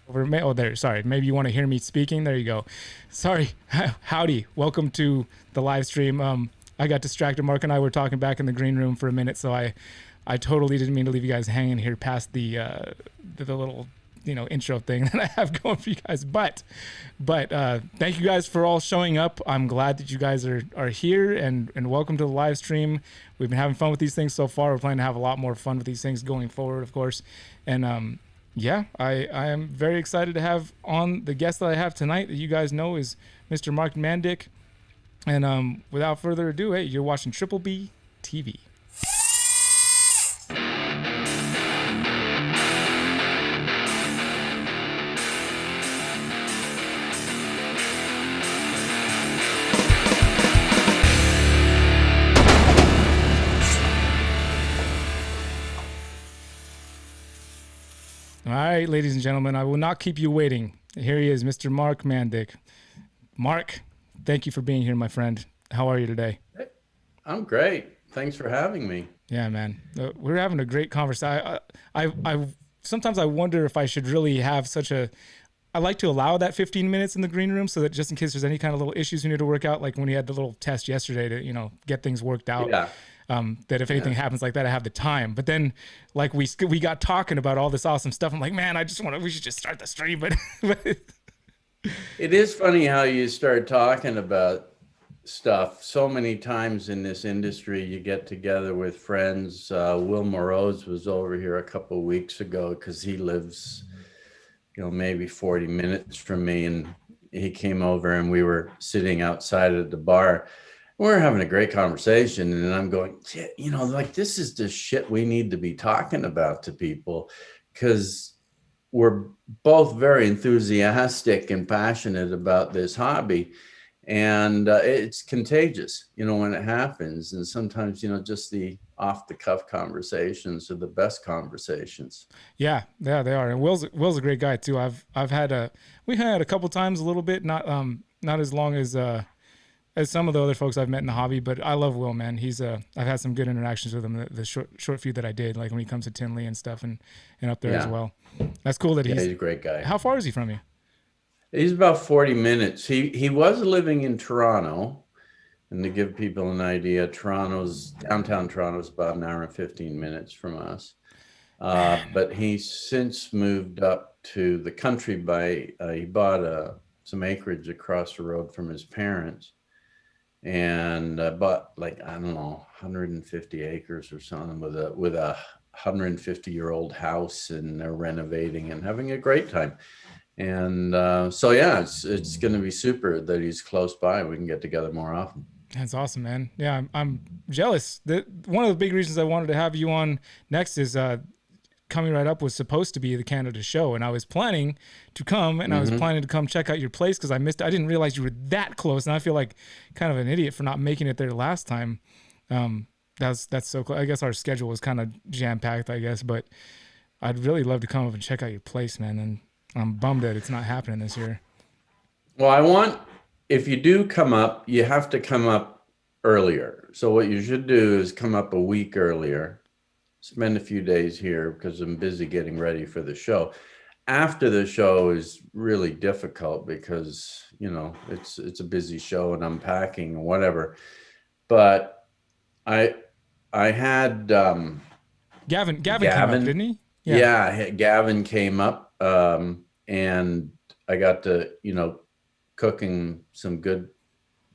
Oh, there. Sorry. Maybe you want to hear me speaking. There you go. Sorry. Howdy. Welcome to the live stream. I got distracted. Mark and I were talking back in the green room for a minute, so I totally didn't mean to leave you guys hanging here past the little intro thing that I have going for you guys. But thank you guys for all showing up. I'm glad that you guys are here and welcome to the live stream. We've been having fun with these things so far. We're planning to have a lot more fun with these things going forward, of course. And yeah, I am very excited to have on the guest that I have tonight that you guys know is Mr. Mark Mandic. And without further ado, hey, you're watching Triple B TV. All right, ladies and gentlemen, I will not keep you waiting. Here he is, Mr. Mark Mandic. Mark, thank you for being here, my friend. How are you today? I'm great. Thanks for having me. Yeah, man. We're having a great conversation. I sometimes I wonder if I should really have such a. I like to allow that 15 minutes in the green room so that just in case there's any kind of little issues we need to work out, like when we had the little test yesterday to get things worked out. Yeah. That if anything happens like that, I have the time. But then, like we got talking about all this awesome stuff. I'm like, man, we should just start the stream. But It is funny how you start talking about stuff so many times in this industry. You get together with friends. Will Morose was over here a couple of weeks ago because he lives, maybe 40 minutes from me. And he came over and we were sitting outside at the bar. We're having a great conversation, and I'm going, this is the shit we need to be talking about to people, because we're both very enthusiastic and passionate about this hobby, and it's contagious, when it happens. And sometimes, just the off the cuff conversations are the best conversations. yeah, they are. And Will's a great guy too. I've had we had a couple times a little bit, not as long as some of the other folks I've met in the hobby, but I love Will, man. I've had some good interactions with him, the short few that I did, like when he comes to Tinley and stuff and up there as well. That's cool that he's a great guy. How far is he from you? He's about 40 minutes. He was living in Toronto, and to give people an idea, downtown Toronto's about an hour and 15 minutes from us. But he's since moved up to the country he bought some acreage across the road from his parents. And bought, like, I don't know, 150 acres or something with a 150-year-old house, and they're renovating and having a great time. And so yeah, it's going to be super that he's close by. We can get together more often. That's awesome, man. Yeah, I'm jealous. One of the big reasons I wanted to have you on next is Coming Right Up was supposed to be the Canada show, and I was planning to come, and I was planning to come check out your place because I didn't realize you were that close, and I feel like kind of an idiot for not making it there last time. That's so cool. I guess our schedule was kind of jam-packed, I guess, but I'd really love to come up and check out your place, man, and I'm bummed that it's not happening this year. Well, if you do come up, you have to come up earlier. So what you should do is come up a week earlier, spend a few days here because I'm busy getting ready for the show. After the show is really difficult because, it's a busy show and unpacking and whatever. But I had Gavin came up, didn't he? Yeah, Gavin came up, and I got to, cooking some good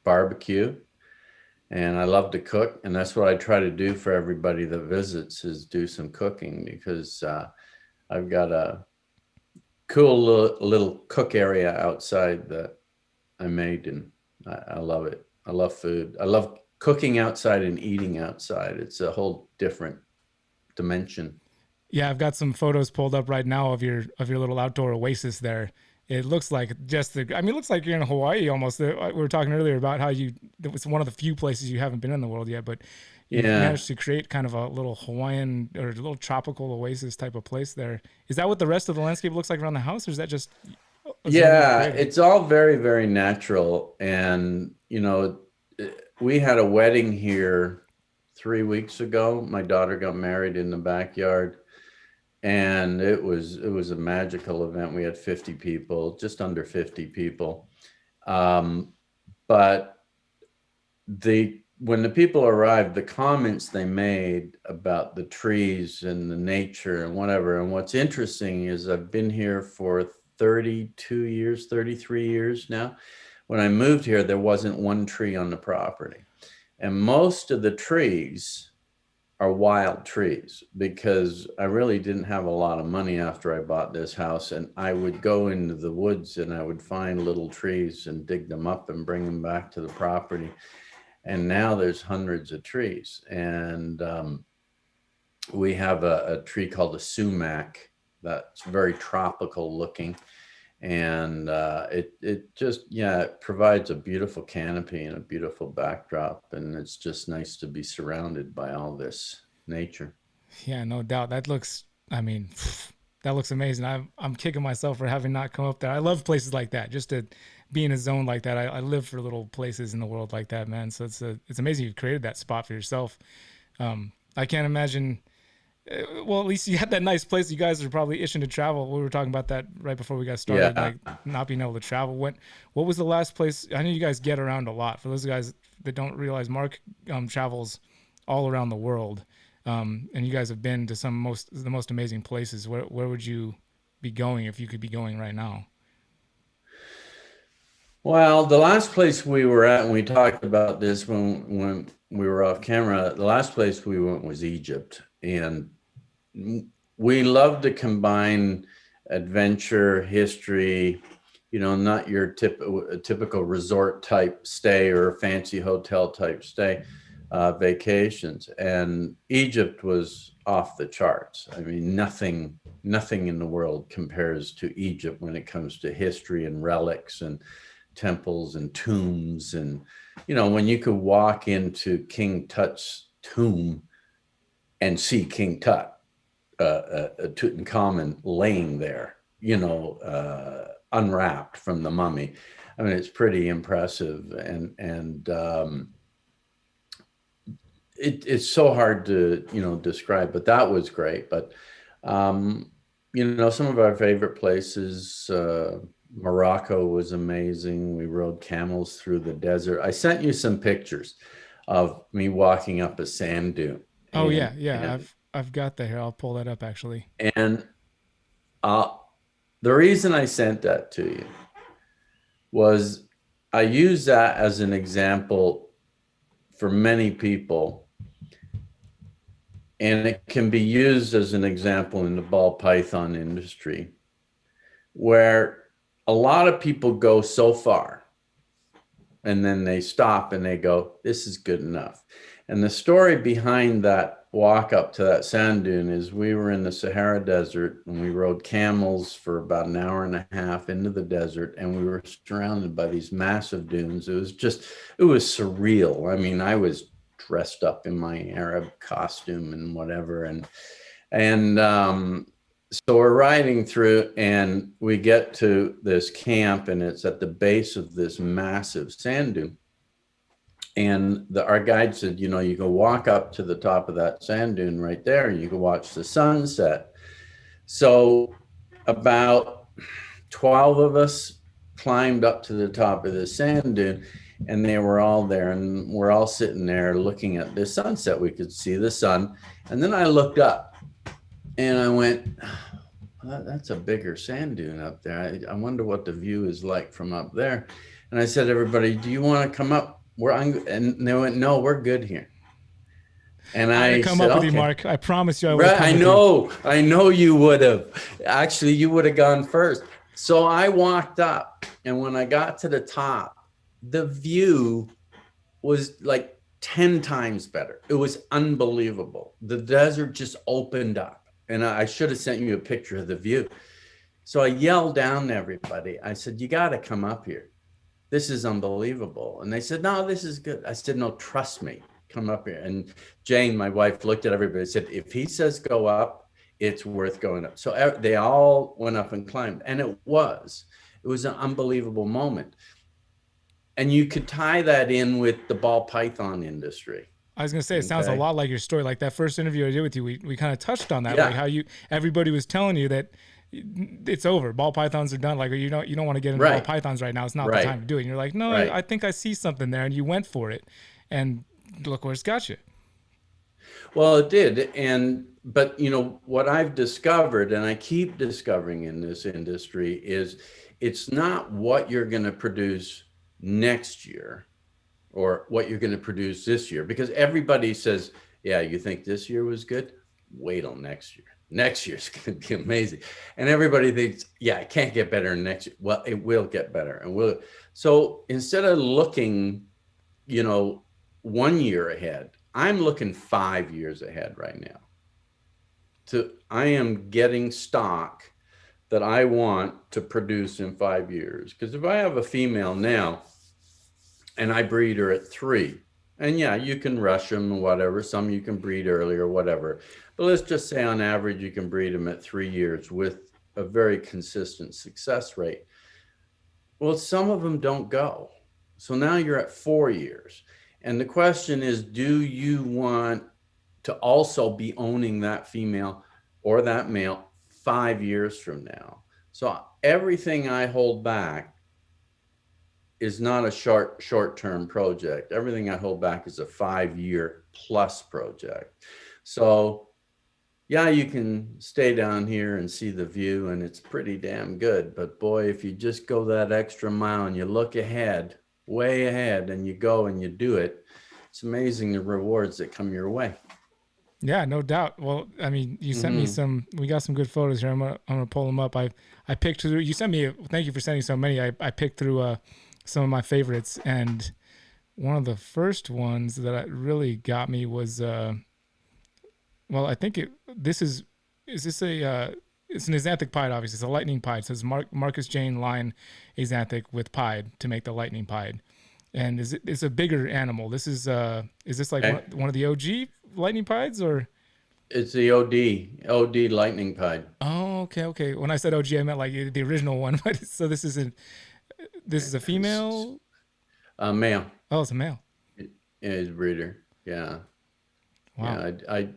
barbecue. And I love to cook, and that's what I try to do for everybody that visits, is do some cooking, because I've got a cool little cook area outside that I made, and I love it. I love food. I love cooking outside and eating outside. It's a whole different dimension. Yeah, I've got some photos pulled up right now of your little outdoor oasis there. It looks like it looks like you're in Hawaii almost. We were talking earlier about how it was one of the few places you haven't been in the world yet, but you managed to create kind of a little Hawaiian or a little tropical oasis type of place there. Is that what the rest of the landscape looks like around the house, or is that just? Yeah, it's all very, very natural. And, we had a wedding here 3 weeks ago. My daughter got married in the backyard. and it was a magical event. We had 50 people, just under 50 people. But when the people arrived, the comments they made about the trees and the nature and whatever. And what's interesting is I've been here for 32 years, 33 years now. When I moved here, there wasn't one tree on the property. And most of the trees are wild trees, because I really didn't have a lot of money after I bought this house. And I would go into the woods and I would find little trees and dig them up and bring them back to the property. And now there's hundreds of trees. And we have a tree called a sumac that's very tropical looking. And it just, it provides a beautiful canopy and a beautiful backdrop. And it's just nice to be surrounded by all this nature. Yeah, no doubt. That looks, I mean, that looks amazing. I'm kicking myself for having not come up there. I love places like that, just to be in a zone like that. I live for little places in the world like that, man. So it's amazing you've created that spot for yourself. I can't imagine. Well, at least you had that nice place. You guys are probably itching to travel. We were talking about that right before we got started, Yeah. like not being able to travel. What was the last place? I know you guys get around a lot. For those guys that don't realize, Mark travels all around the world, and you guys have been to the most amazing places. Where would you be going if you could be going right now? Well, the last place we were at, and we talked about this when we were off camera, the last place we went was Egypt. And we love to combine adventure, history, not your typical resort type stay or fancy hotel type stay, vacations. And Egypt was off the charts. I mean, nothing in the world compares to Egypt when it comes to history and relics and temples and tombs. And, when you could walk into King Tut's tomb and see King Tut, Tutankhamun laying there, unwrapped from the mummy. I mean, it's pretty impressive. And it's so hard to, describe, but that was great. But, some of our favorite places, Morocco was amazing. We rode camels through the desert. I sent you some pictures of me walking up a sand dune. Oh, yeah. I've got that here. I'll pull that up actually. And the reason I sent that to you was I use that as an example for many people. And it can be used as an example in the ball python industry, where a lot of people go so far and then they stop and they go, this is good enough. And the story behind that walk up to that sand dune is we were in the Sahara Desert and we rode camels for about an hour and a half into the desert, and we were surrounded by these massive dunes. It was surreal. I mean, I was dressed up in my Arab costume and whatever. And so we're riding through and we get to this camp, and it's at the base of this massive sand dune. And our guide said, you can walk up to the top of that sand dune right there and you can watch the sunset. So about 12 of us climbed up to the top of the sand dune, and they were all there, and we're all sitting there looking at this sunset. We could see the sun. And then I looked up and I went, that's a bigger sand dune up there. I wonder what the view is like from up there. And I said, everybody, do you want to come up? And they went, no, we're good here. And I come said, up with you, okay. Mark. I promise you I would. Right, I know you would have. Actually, you would have gone first. So I walked up, and when I got to the top, the view was like 10 times better. It was unbelievable. The desert just opened up, and I should have sent you a picture of the view. So I yelled down to everybody. I said, you got to come up here. This is unbelievable. And they said, no, this is good. I said, no, trust me, come up here. And Jane, my wife, looked at everybody and said, if he says go up, it's worth going up. So they all went up and climbed. And it was an unbelievable moment. And you could tie that in with the ball python industry. I was gonna say it sounds a Okay. lot like your story. Like that first interview I did with you, we kind of touched on that, like Yeah. how everybody was telling you that it's over. Ball pythons are done. Like you don't want to get into ball Right. pythons right now. It's not the Right. time to do it. And you're like, no, Right. I think I see something there, and you went for it, and look where it's got you. Well, it did. But what I've discovered, and I keep discovering in this industry, is it's not what you're going to produce next year or what you're going to produce this year, because everybody says, yeah, you think this year was good? Wait till next year. Next year's going to be amazing. And everybody thinks, yeah, it can't get better next year. Well, it will get better. And will. So instead of looking, 1 year ahead, I'm looking 5 years ahead right now. I am getting stock that I want to produce in 5 years. Because if I have a female now and I breed her at 3, and yeah, you can rush them or whatever. Some you can breed early or whatever. But let's just say on average, you can breed them at 3 years with a very consistent success rate. Well, some of them don't go. So now you're at 4 years. And the question is, do you want to also be owning that female or that male 5 years from now? So everything I hold back is not a short-term project. Everything I hold back is a 5-year plus project. So yeah, you can stay down here and see the view and it's pretty damn good. But boy, if you just go that extra mile and you look ahead, way ahead, and you go and you do it, it's amazing the rewards that come your way. Yeah, no doubt. Well, I mean, you sent me we got some good photos here. I'm gonna pull them up. I picked through, you sent me, thank you for sending so many. I picked through some of my favorites, and one of the first ones that really got me was, well, I think is this it's an Axanthic pied, obviously. It's a lightning pied. So it's Markus Jayne line Axanthic with pied to make the lightning pied. And it's a bigger animal. This is this like one of the OG lightning pieds, or? It's the OD lightning pied. Oh, okay. When I said OG, I meant like the original one. But so this is a female? Male. Oh, it's a male. Is breeder. Yeah. Wow. Yeah, I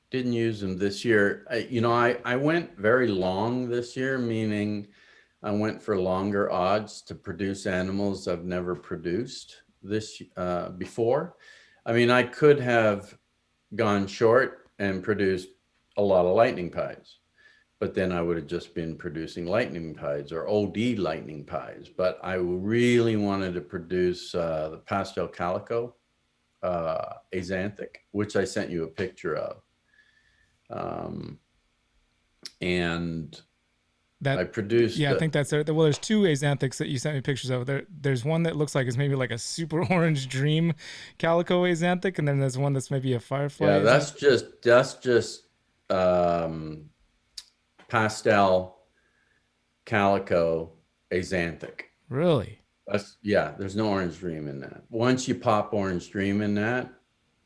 didn't use them this year. I went very long this year, meaning I went for longer odds to produce animals I've never produced before. I mean, I could have gone short and produced a lot of lightning pies, but then I would have just been producing lightning pies or OD lightning pies. But I really wanted to produce the pastel calico Axanthic, which I sent you a picture of. And I produced. Yeah, I think that's it. Well, there's two Axanthics that you sent me pictures of. There's one that looks like it's maybe like a super orange dream calico Axanthic, and then there's one that's maybe a firefly. Yeah, that's just pastel calico Axanthic. Really? There's no orange dream in that. Once you pop orange dream in that,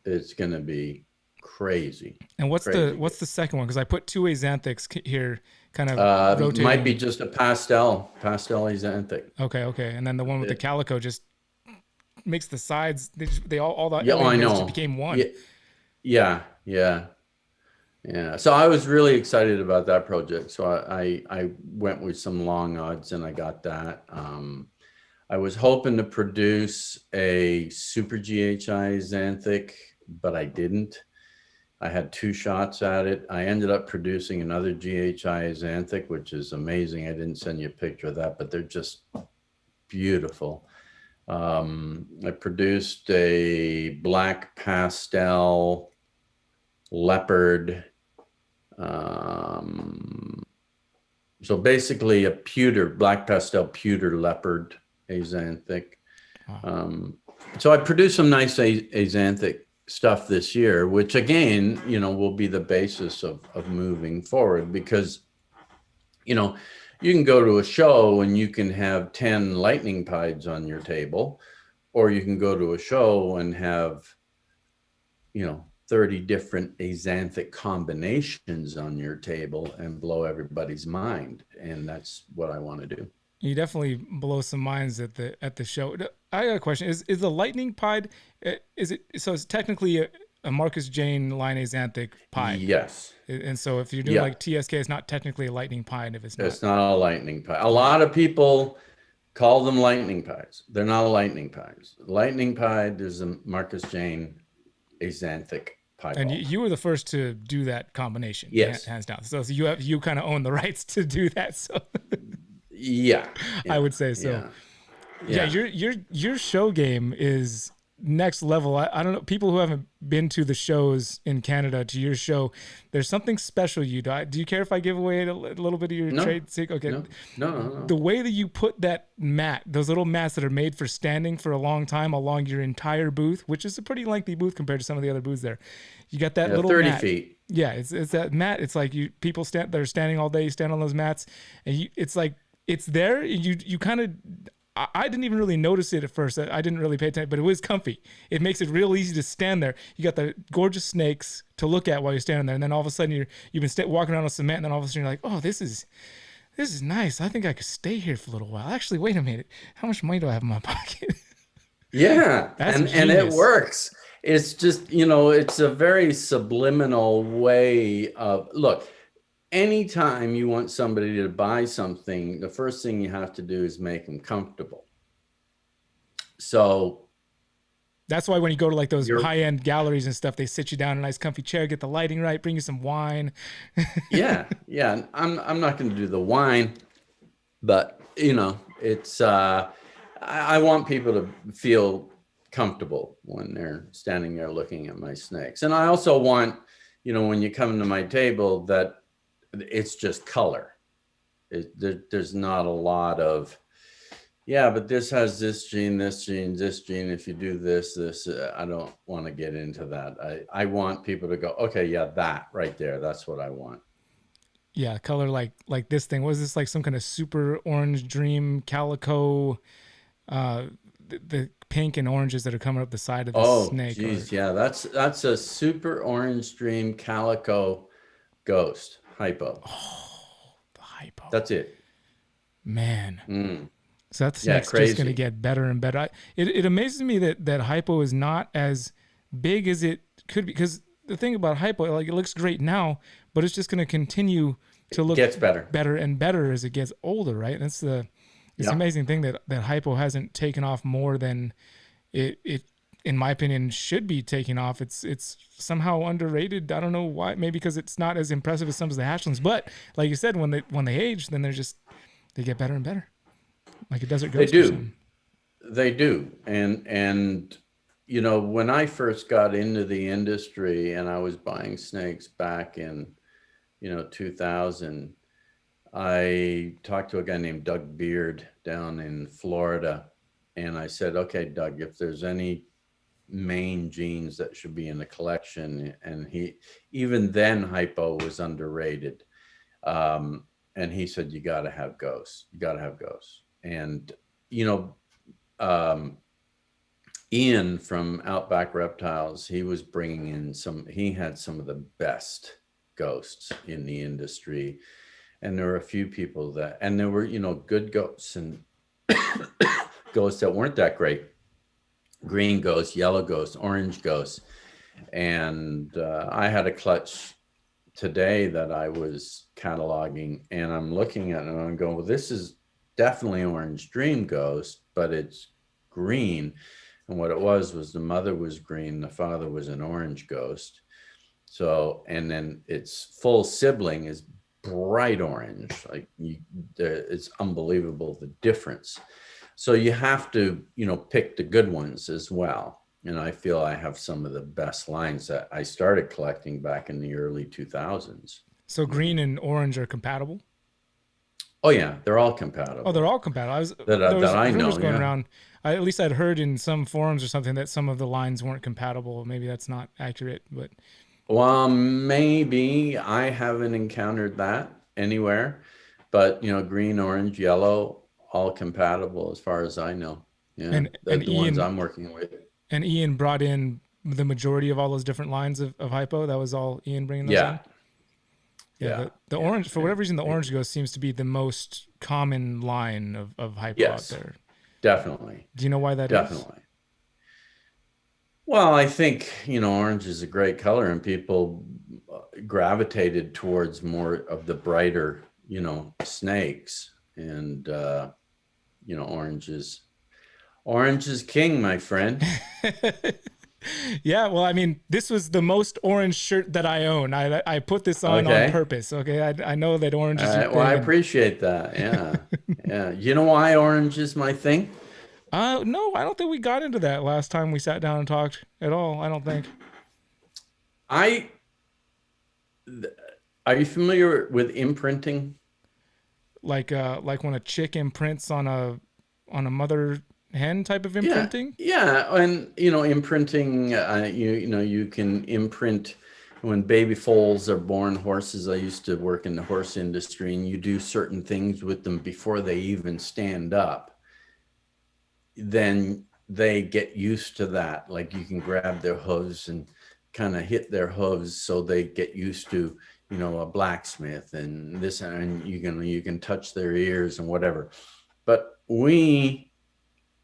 it's gonna be crazy. And what's the second one? Because I put two Axanthics here, kind of rotating. Might be just a pastel Axanthic. Okay. And then the one with the calico just makes the sides. They all that. Yeah, I know. Just became one. Yeah. So I was really excited about that project. So I went with some long odds and I got that. I was hoping to produce a super GHI Axanthic, but I didn't. I had 2 shots at it. I ended up producing another GHI Axanthic, which is amazing. I didn't send you a picture of that, but they're just beautiful. I produced a black pastel leopard. So basically a black pastel pewter leopard Axanthic. Wow. So I produced some nice Axanthic stuff this year, which again, will be the basis of moving forward, because, you can go to a show and you can have 10 lightning pieds on your table, or you can go to a show and have, 30 different Axanthic combinations on your table and blow everybody's mind. And that's what I want to do. You definitely blow some minds at the show. I got a question: Is the lightning pied? Is it so? It's technically a Markus Jayne line Axanthic pied. Yes. And so if you're doing Yeah. like TSK, it's not technically a lightning pied if it's not. It's not a lightning pied. A lot of people call them lightning pies. They're not a lightning pies. Lightning pied is a Markus Jayne Axanthic pie And ball. you were the first to do that combination. Yes. Hands down. So you kind of own the rights to do that. So Yeah. I would say so. Yeah. Your show game is next level. I don't know, people who haven't been to the shows in Canada, to your show, there's something special you do. Do you care if I give away a little bit of your trade secret? Okay. No. The way that you put that mat, those little mats that are made for standing for a long time along your entire booth, which is a pretty lengthy booth compared to some of the other booths there. You got that little 30 mat. feet. Yeah, it's that mat. It's like people they're standing all day, you stand on those mats, and it's like it's there. You kind of, I didn't even really notice it at first. I didn't really pay attention, but it was comfy. It makes it real easy to stand there. You got the gorgeous snakes to look at while you're standing there, and then all of a sudden you've been walking around on cement, and then all of a sudden you're like, oh, this is nice. I think I could stay here for a little while. Actually, wait a minute. How much money do I have in my pocket? Yeah, and it genius. works. It's just, it's a very subliminal way of, look, anytime you want somebody to buy something, the first thing you have to do is make them comfortable. So that's why when you go to like those high-end galleries and stuff, they sit you down in a nice comfy chair, get the lighting right, bring you some wine. yeah. I'm not going to do the wine, but it's I want people to feel comfortable when they're standing there looking at my snakes. And I also want, when you come to my table, that it's just color. There's not a lot of, but this has this gene, this gene, this gene. If you do this, I don't want to get into that. I want people to go, okay, that right there, that's what I want. Yeah, color like this thing. Was this like some kind of super orange dream calico? The pink and oranges that are coming up the side of the snake. Oh, geez, that's a super orange dream calico ghost hypo. Oh, the hypo. That's it. Man. So that snake's just going to get better and better. It amazes me that hypo is not as big as it could be, because the thing about hypo, like, it looks great now, but it's just going to continue to look better and better as it gets older, right? And it's the amazing thing that hypo hasn't taken off more than it in my opinion should be taking off. It's somehow underrated. I don't know why. Maybe because it's not as impressive as some of the hatchlings. But like you said, when they age, then they get better and better. Like a desert ghost. They do. And when I first got into the industry and I was buying snakes back in 2000, I talked to a guy named Doug Beard down in Florida, and I said, okay, Doug, if there's any main genes that should be in the collection, and even then hypo was underrated, and he said, you got to have ghosts. And Ian from Outback Reptiles, he was bringing in he had some of the best ghosts in the industry. And there were a few people and there were, good ghosts and ghosts that weren't that great. Green ghosts, yellow ghosts, orange ghosts. And I had a clutch today that I was cataloging, and I'm looking at it and I'm going, well, this is definitely orange dream ghost, but it's green. And what it was the mother was green, the father was an orange ghost. So, and then its full sibling is bright orange. Like it's unbelievable, the difference. So you have to, pick the good ones as well. And I feel I have some of the best lines that I started collecting back in the early 2000s. So green and orange are compatible? Oh yeah, they're all compatible. Oh, they're all compatible. That I know. Going around. At least I'd heard in some forums or something that some of the lines weren't compatible. Maybe that's not accurate, but. Well, maybe I haven't encountered that anywhere, but green, orange, yellow, all compatible as far as I know. Yeah, and the ones I'm working with. And Ian brought in the majority of all those different lines of hypo. That was all Ian bringing those in? Yeah. The orange, for whatever reason, the orange ghost seems to be the most common line of hypo out there. Definitely. Do you know why that is? Definitely. Well, I think, orange is a great color, and people gravitated towards more of the brighter, snakes. And, orange is king, my friend. Yeah, well, I mean, this was the most orange shirt that I own. I put this on Okay. purpose. Okay, I know that orange All is your right. Well, I thing, and appreciate that. Yeah. Yeah. You know why orange is my thing? no, I don't think we got into that last time we sat down and talked at all. I don't think. I, are you familiar with imprinting? Like when a chick imprints on a mother hen type of Yeah. imprinting. Yeah. And, imprinting, you can imprint when baby foals are born, horses. I used to work in the horse industry, and you do certain things with them before they even stand up. Then they get used to that. Like you can grab their hooves and kind of hit their hooves so they get used to, a blacksmith and this, and you can touch their ears and whatever. But we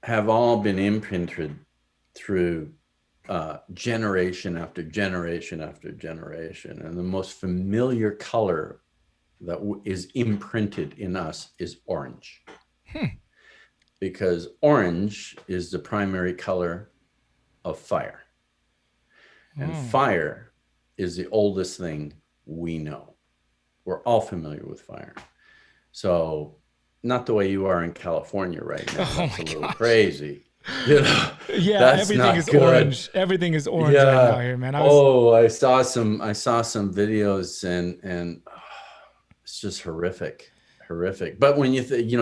have all been imprinted through generation after generation after generation. And the most familiar color that is imprinted in us is orange. Because orange is the primary color of fire. And fire is the oldest thing we know. We're all familiar with fire. So, not the way you are in California right now. That's a little crazy. Yeah, That's everything not is good. orange. Everything is orange right now here, man. I saw some videos, and it's just horrific. But when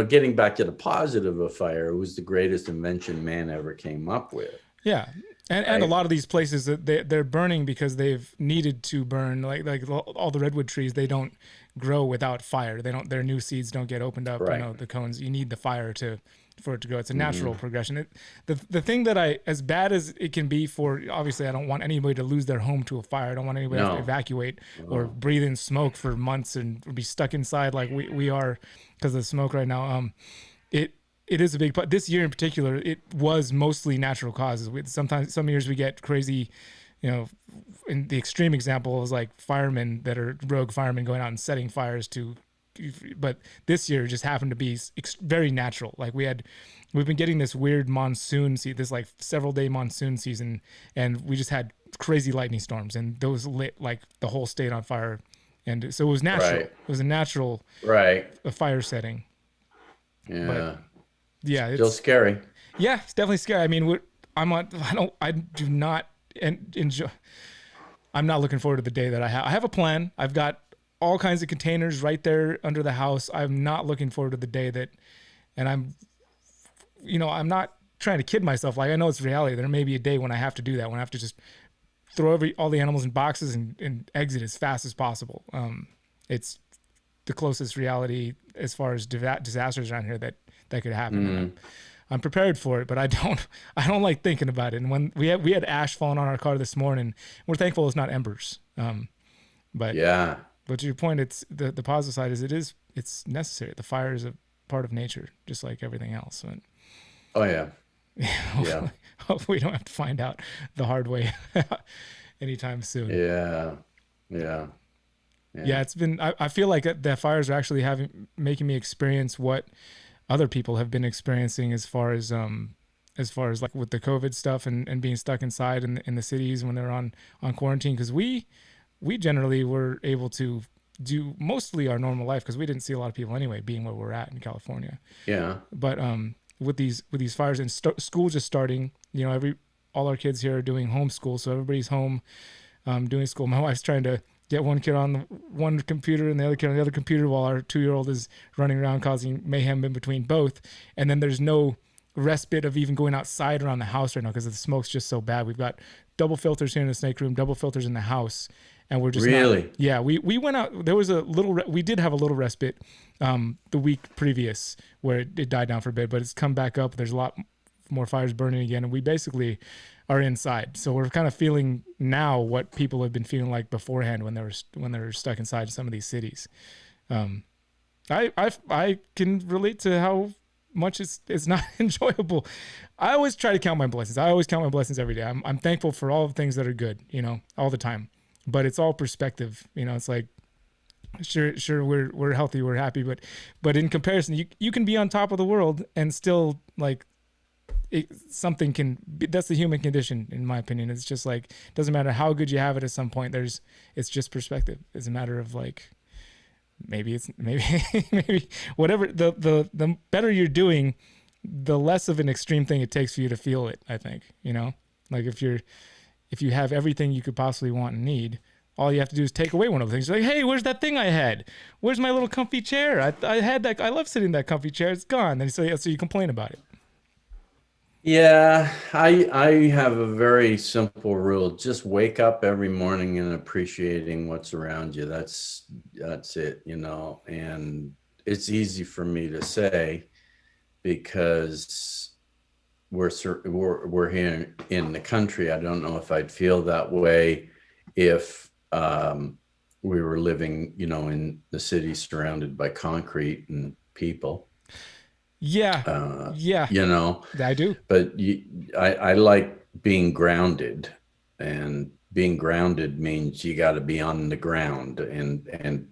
getting back to the positive of fire, it was the greatest invention man ever came up with. Yeah. And a lot of these places that they're burning because they've needed to burn, like all the redwood trees, they don't grow without fire. Their new seeds don't get opened up. Right. The cones, you need the fire for it to grow. It's a natural progression. The thing that as bad as it can be for, obviously I don't want anybody to lose their home to a fire. I don't want anybody to have to evacuate or breathe in smoke for months and be stuck inside like we are because of the smoke right now. It is a big part. This year in particular, it was mostly natural causes. Some years we get crazy, in the extreme example is like firemen that are rogue firemen going out and setting fires to, but this year just happened to be very natural. Like we've been getting this weird monsoon, this like several day monsoon season, and we just had crazy lightning storms, and those lit like the whole state on fire. And so it was natural. Right. It was a natural a fire setting. Yeah. But, yeah, still scary. Yeah, it's definitely scary. I mean, I do not enjoy. I'm not looking forward to the day that I have a plan. I've got all kinds of containers right there under the house. I'm not looking forward to the day that, and I'm not trying to kid myself. Like I know it's reality. There may be a day when I have to do that, when I have to just throw all the animals in boxes and exit as fast as possible. It's the closest reality as far as disasters around here that could happen. I'm prepared for it, but I don't like thinking about it. And when we had ash falling on our car this morning, we're thankful it's not embers. But to your point, it's the positive side is it's necessary. The fire is a part of nature, just like everything else. And, hopefully we don't have to find out the hard way anytime soon. Yeah. It's been. I feel like the fires are actually making me experience what other people have been experiencing as far as like with the COVID stuff and being stuck inside in the cities when they're on quarantine. Because we generally were able to do mostly our normal life because we didn't see a lot of people anyway, being where we're at in California. Yeah. But with these fires and school just starting, all our kids here are doing homeschool, so everybody's home doing school. My wife's trying to get one kid on one computer and the other kid on the other computer while our 2-year-old is running around causing mayhem in between both. And then there's no respite of even going outside around the house right now because the smoke's just so bad. We've got double filters here in the snake room, double filters in the house. And we're just we went out. There was we did have a little respite the week previous where it died down for a bit, but it's come back up. There's a lot more fires burning again. And we basically are inside. So we're kind of feeling now what people have been feeling like beforehand when they were stuck inside some of these cities. I can relate to how much as it's not enjoyable. I always try to count my blessings. I always count my blessings every day. I'm thankful for all the things that are good, all the time. But it's all perspective. It's like, sure, we're healthy, we're happy, but in comparison, you can be on top of the world and still like something can be, that's the human condition, in my opinion. It's just like, it doesn't matter how good you have it at some point, it's just perspective. It's a matter of like, maybe whatever, the better you're doing, the less of an extreme thing it takes for you to feel it, I think. Like if you have everything you could possibly want and need, all you have to do is take away one of the things. You're like, hey, where's that thing I had? Where's my little comfy chair? I had that. I love sitting in that comfy chair. It's gone. And so you complain about it. Yeah, I have a very simple rule. Just wake up every morning and appreciating what's around you. That's it, and it's easy for me to say because we're here in the country. I don't know if I'd feel that way if we were living, in the city surrounded by concrete and people. Yeah. I do. But I like being grounded, and being grounded means you got to be on the ground and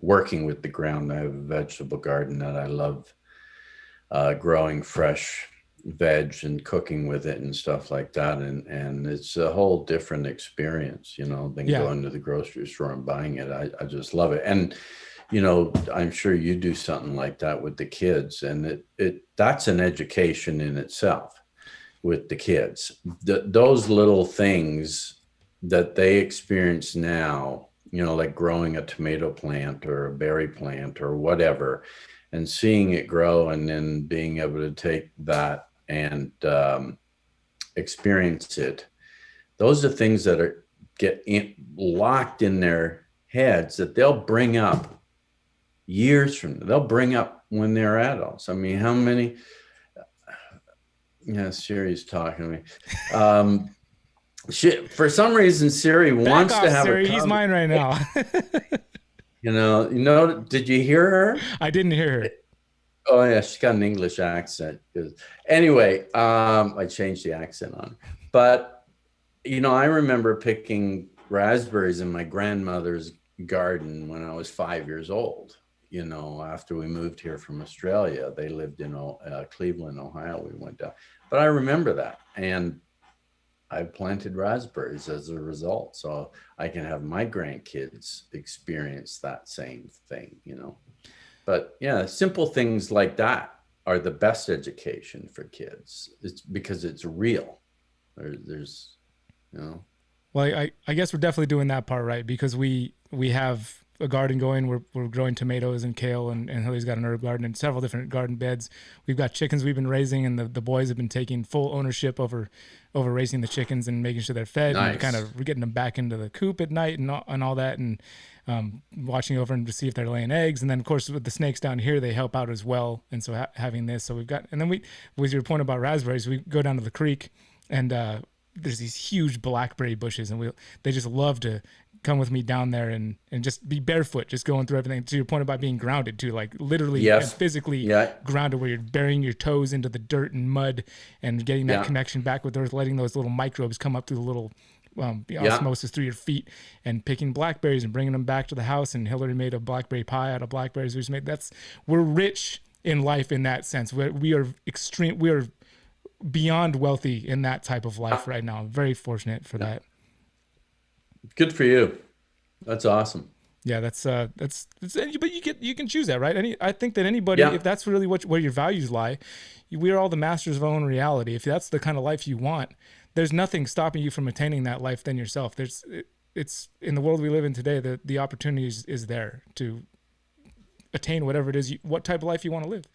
working with the ground. I have a vegetable garden that I love, growing fresh veg and cooking with it and stuff like that. And it's a whole different experience, than going to the grocery store and buying it. I just love it. And I'm sure you do something like that with the kids, and that's an education in itself with the kids. Those little things that they experience now, like growing a tomato plant or a berry plant or whatever, and seeing it grow and then being able to take that and experience it. Those are things that get locked in their heads that they'll bring up years from now. They'll bring up when they're adults. I mean, how many? Yeah, Siri's talking to me. For some reason, Siri wants to have Siri. He's mine right now. Did you hear her? I didn't hear her. Oh yeah, she's got an English accent. Anyway, I changed the accent on her. But I remember picking raspberries in my grandmother's garden when I was 5 years old. After we moved here from Australia. They lived in Cleveland, Ohio. We went down, but I remember that, and I planted raspberries as a result, so I can have my grandkids experience that same thing. But yeah, simple things like that are the best education for kids. It's because it's real. There's. Well, I guess we're definitely doing that part right, because we have a garden going. We're growing tomatoes and kale, and Hillary's got an herb garden and several different garden beds. We've got chickens we've been raising, and the boys have been taking full ownership over raising the chickens and making sure they're fed. Nice. And kind of getting them back into the coop at night and all that, and watching over them to see if they're laying eggs. And then of course with the snakes down here, they help out as well. And so having this, so we've got, and then with your point about raspberries, we go down to the creek, and there's these huge blackberry bushes, and they just love to come with me down there and just be barefoot, just going through everything. To your point about being grounded too, like literally and physically grounded, where you're burying your toes into the dirt and mud and getting that connection back with earth, letting those little microbes come up through the little osmosis through your feet, and picking blackberries and bringing them back to the house. And Hillary made a blackberry pie out of blackberries we just made. We're rich in life in that sense. We are beyond wealthy in that type of life right now. I'm very fortunate for that. Good for you. That's awesome. Yeah, that's but you can choose that, right? I think that anybody, if that's really where your values lie, we are all the masters of our own reality. If that's the kind of life you want, there's nothing stopping you from attaining that life than yourself. It's in the world we live in today, the opportunity is there to attain whatever it is, what type of life you want to live.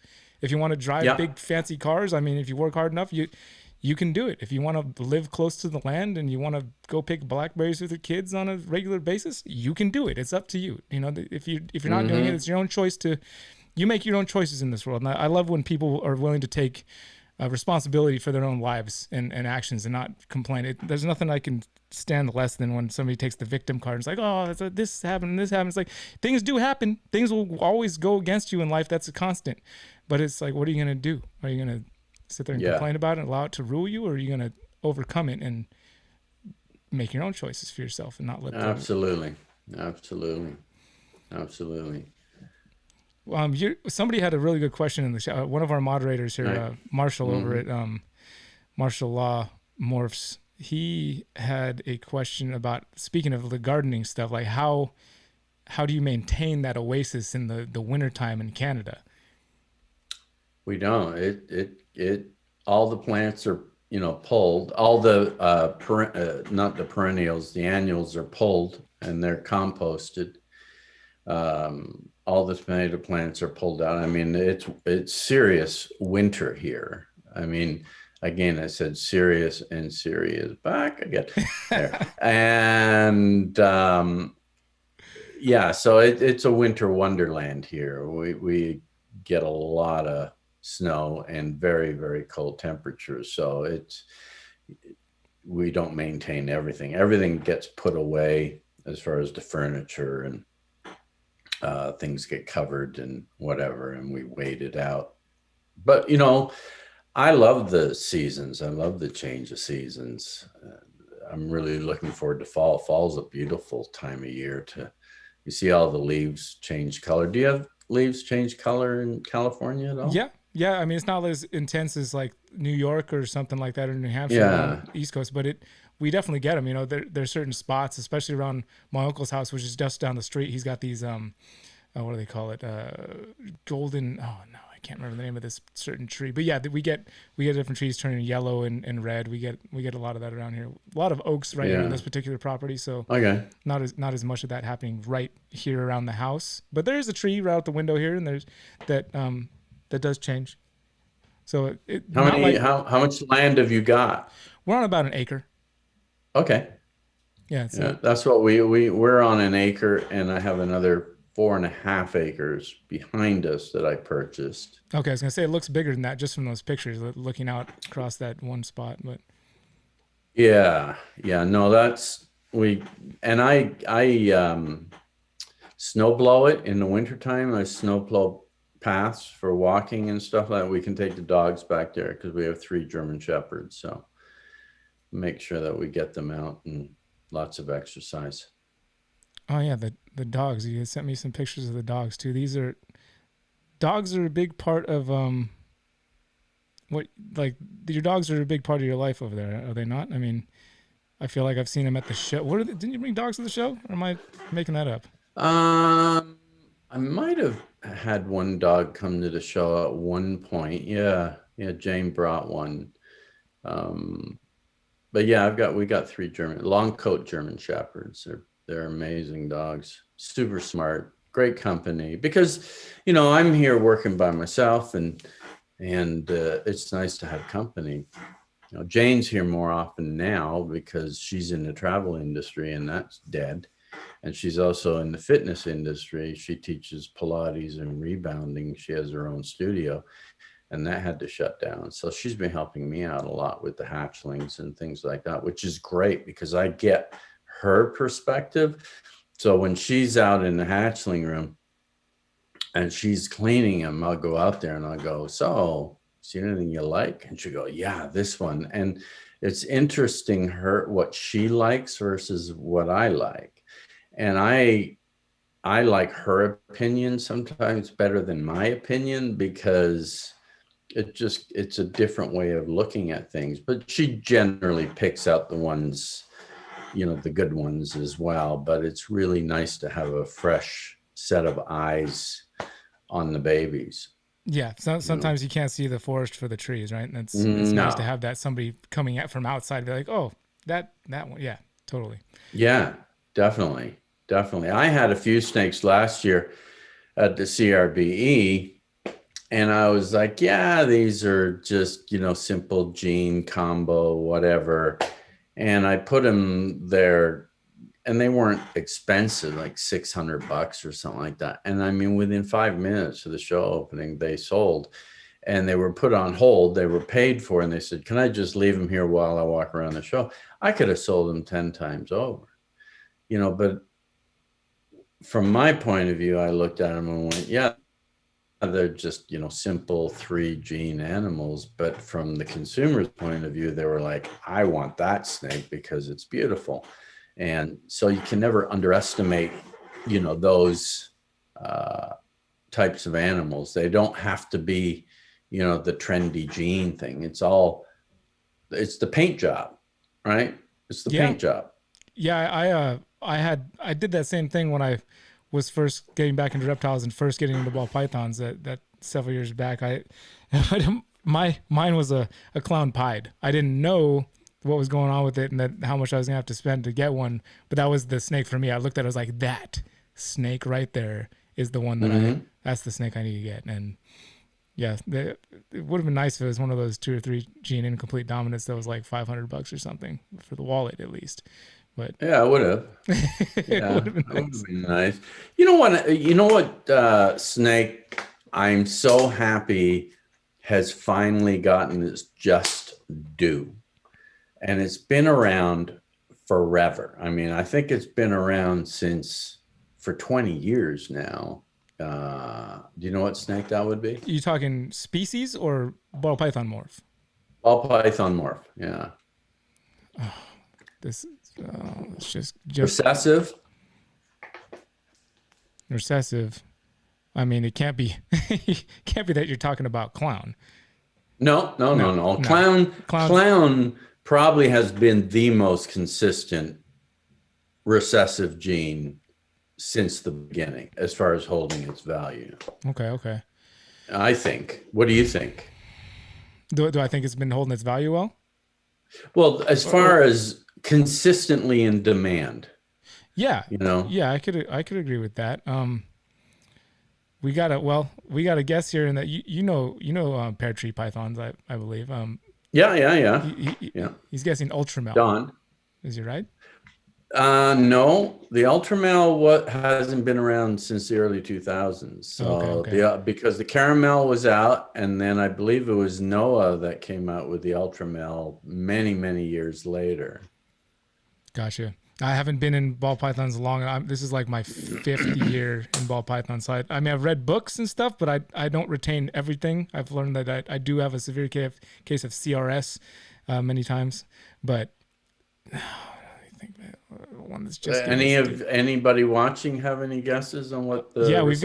If you want to drive big fancy cars, I mean, if you work hard enough, you can do it. If you want to live close to the land and you want to go pick blackberries with your kids on a regular basis, you can do it. It's up to you. If you're not doing it, it's your own choice you make your own choices in this world. And I love when people are willing to take responsibility for their own lives and actions and not complain. There's nothing I can stand less than when somebody takes the victim card. It's like, oh, this happened, this happens. Like, things do happen. Things will always go against you in life. That's a constant. But it's like, what are you going to do? Are you going to sit there and complain about it and allow it to rule you? Or are you going to overcome it and make your own choices for yourself and not let them? Absolutely. Somebody had a really good question in the show. One of our moderators here, Marshall over at Martial Law Morphs, he had a question about, speaking of the gardening stuff, like how do you maintain that oasis in the wintertime in Canada? We don't. It all the plants are, pulled. All the not the perennials, the annuals are pulled and they're composted. All the tomato plants are pulled out. I mean, it's serious winter here. I mean, again, I said serious, and Syria is back again. And so it's a winter wonderland here. We get a lot of snow and very, very cold temperatures. So we don't maintain everything. Everything gets put away as far as the furniture, and things get covered and whatever, and we wait it out. But, I love the seasons. I love the change of seasons. I'm really looking forward to fall. Fall's a beautiful time of year you see all the leaves change color. Do you have leaves change color in California at all? Yeah. I mean, it's not as intense as like New York or something like that, or New Hampshire on the East Coast, but we definitely get them. There's certain spots, especially around my uncle's house, which is just down the street. He's got these, what do they call it? Golden, oh no, I can't remember the name of this certain tree, but yeah, we get different trees turning yellow and red. We get a lot of that around here. A lot of oaks right here on this particular property. So not as much of that happening right here around the house, but there is a tree right out the window here, and there's that does change. So how much land have you got? We're on about an acre. Okay. Yeah. That's what we're on, an acre, and I have another 4.5 acres behind us that I purchased. Okay, I was gonna say it looks bigger than that just from those pictures, looking out across that one spot. But no, that's I snow blow it in the wintertime. I snow plow paths for walking and stuff like that. We can take the dogs back there because we have 3 German Shepherds, so make sure that we get them out and lots of exercise. Oh yeah, the dogs. You sent me some pictures of the dogs too. Dogs are a big part of your dogs are a big part of your life over there, are they not? I mean, I feel like I've seen them at the show. Didn't you bring dogs to the show, or am I making that up? I might have had one dog come to the show at one point. Yeah, Jane brought one. But yeah, we got 3 long coat German Shepherds. They're amazing dogs, super smart, great company, because, I'm here working by myself, and it's nice to have company. Jane's here more often now because she's in the travel industry, and that's dead. And she's also in the fitness industry. She teaches Pilates and rebounding. She has her own studio, and that had to shut down. So she's been helping me out a lot with the hatchlings and things like that, which is great because I get her perspective. So when she's out in the hatchling room and she's cleaning them, I'll go out there and I'll go, so see anything you like? And she'll go, yeah, this one. And it's interesting what she likes versus what I like. And I like her opinion sometimes better than my opinion, because it's a different way of looking at things. But she generally picks out the ones, the good ones as well. But it's really nice to have a fresh set of eyes on the babies. Yeah, sometimes you can't see the forest for the trees, right? And it's nice to have that somebody coming out from outside be like, oh, that one, yeah, totally. Yeah, definitely. I had a few snakes last year at the CRBE, and I was like, yeah, these are just, simple gene combo, whatever. And I put them there, and they weren't expensive, like $600 or something like that. And I mean, within 5 minutes of the show opening, they sold. and they were put on hold. They were paid for, and they said, "Can I just leave them here while I walk around the show?" I could have sold them 10 times over, but from my point of view, I looked at them and went, yeah, they're just, simple 3 gene animals. But from the consumer's point of view, they were like, I want that snake because it's beautiful. And so you can never underestimate, those types of animals. They don't have to be, the trendy gene thing. It's the paint job, right? It's the paint job. Yeah, I did that same thing when I was first getting back into reptiles and first getting into ball pythons that several years back. Mine was a clown pied. I didn't know what was going on with it and that how much I was gonna have to spend to get one, but that was the snake for me. I looked at it, I was like, that snake right there is the one that that's the snake I need to get. And yeah, it would have been nice if it was one of those 2 or 3 gene incomplete dominants that was like $500 or something for the wallet at least. But yeah, I would have. Yeah, would have been that would have been nice. You know what snake I'm so happy has finally gotten its just due. And it's been around forever. I mean, I think it's been around for 20 years now. Do you know what snake that would be? You talking species or ball python morph? Ball python morph, yeah. It's just Recessive. Recessive. I mean, it can't be. Can't be that you're talking about clown. No. Clown probably has been the most consistent recessive gene since the beginning, as far as holding its value. Okay. I think. What do you think? Do I think it's been holding its value well? Well, as far as consistently in demand. Yeah. Yeah, I could agree with that. We got a guess here in that you know pear tree pythons, I believe. Yeah. He's guessing ultramel. Don. Is he right? No, the ultramel hasn't been around since the early 2000s. So okay. Because the caramel was out, and then I believe it was Noah that came out with the ultramel many years later. Gotcha. I haven't been in ball pythons long. This is like my 5th year in ball python. So I've read books and stuff, but I don't retain everything. I've learned that I do have a severe case of CRS many times, but I think one that's just anybody watching have any guesses on what the we've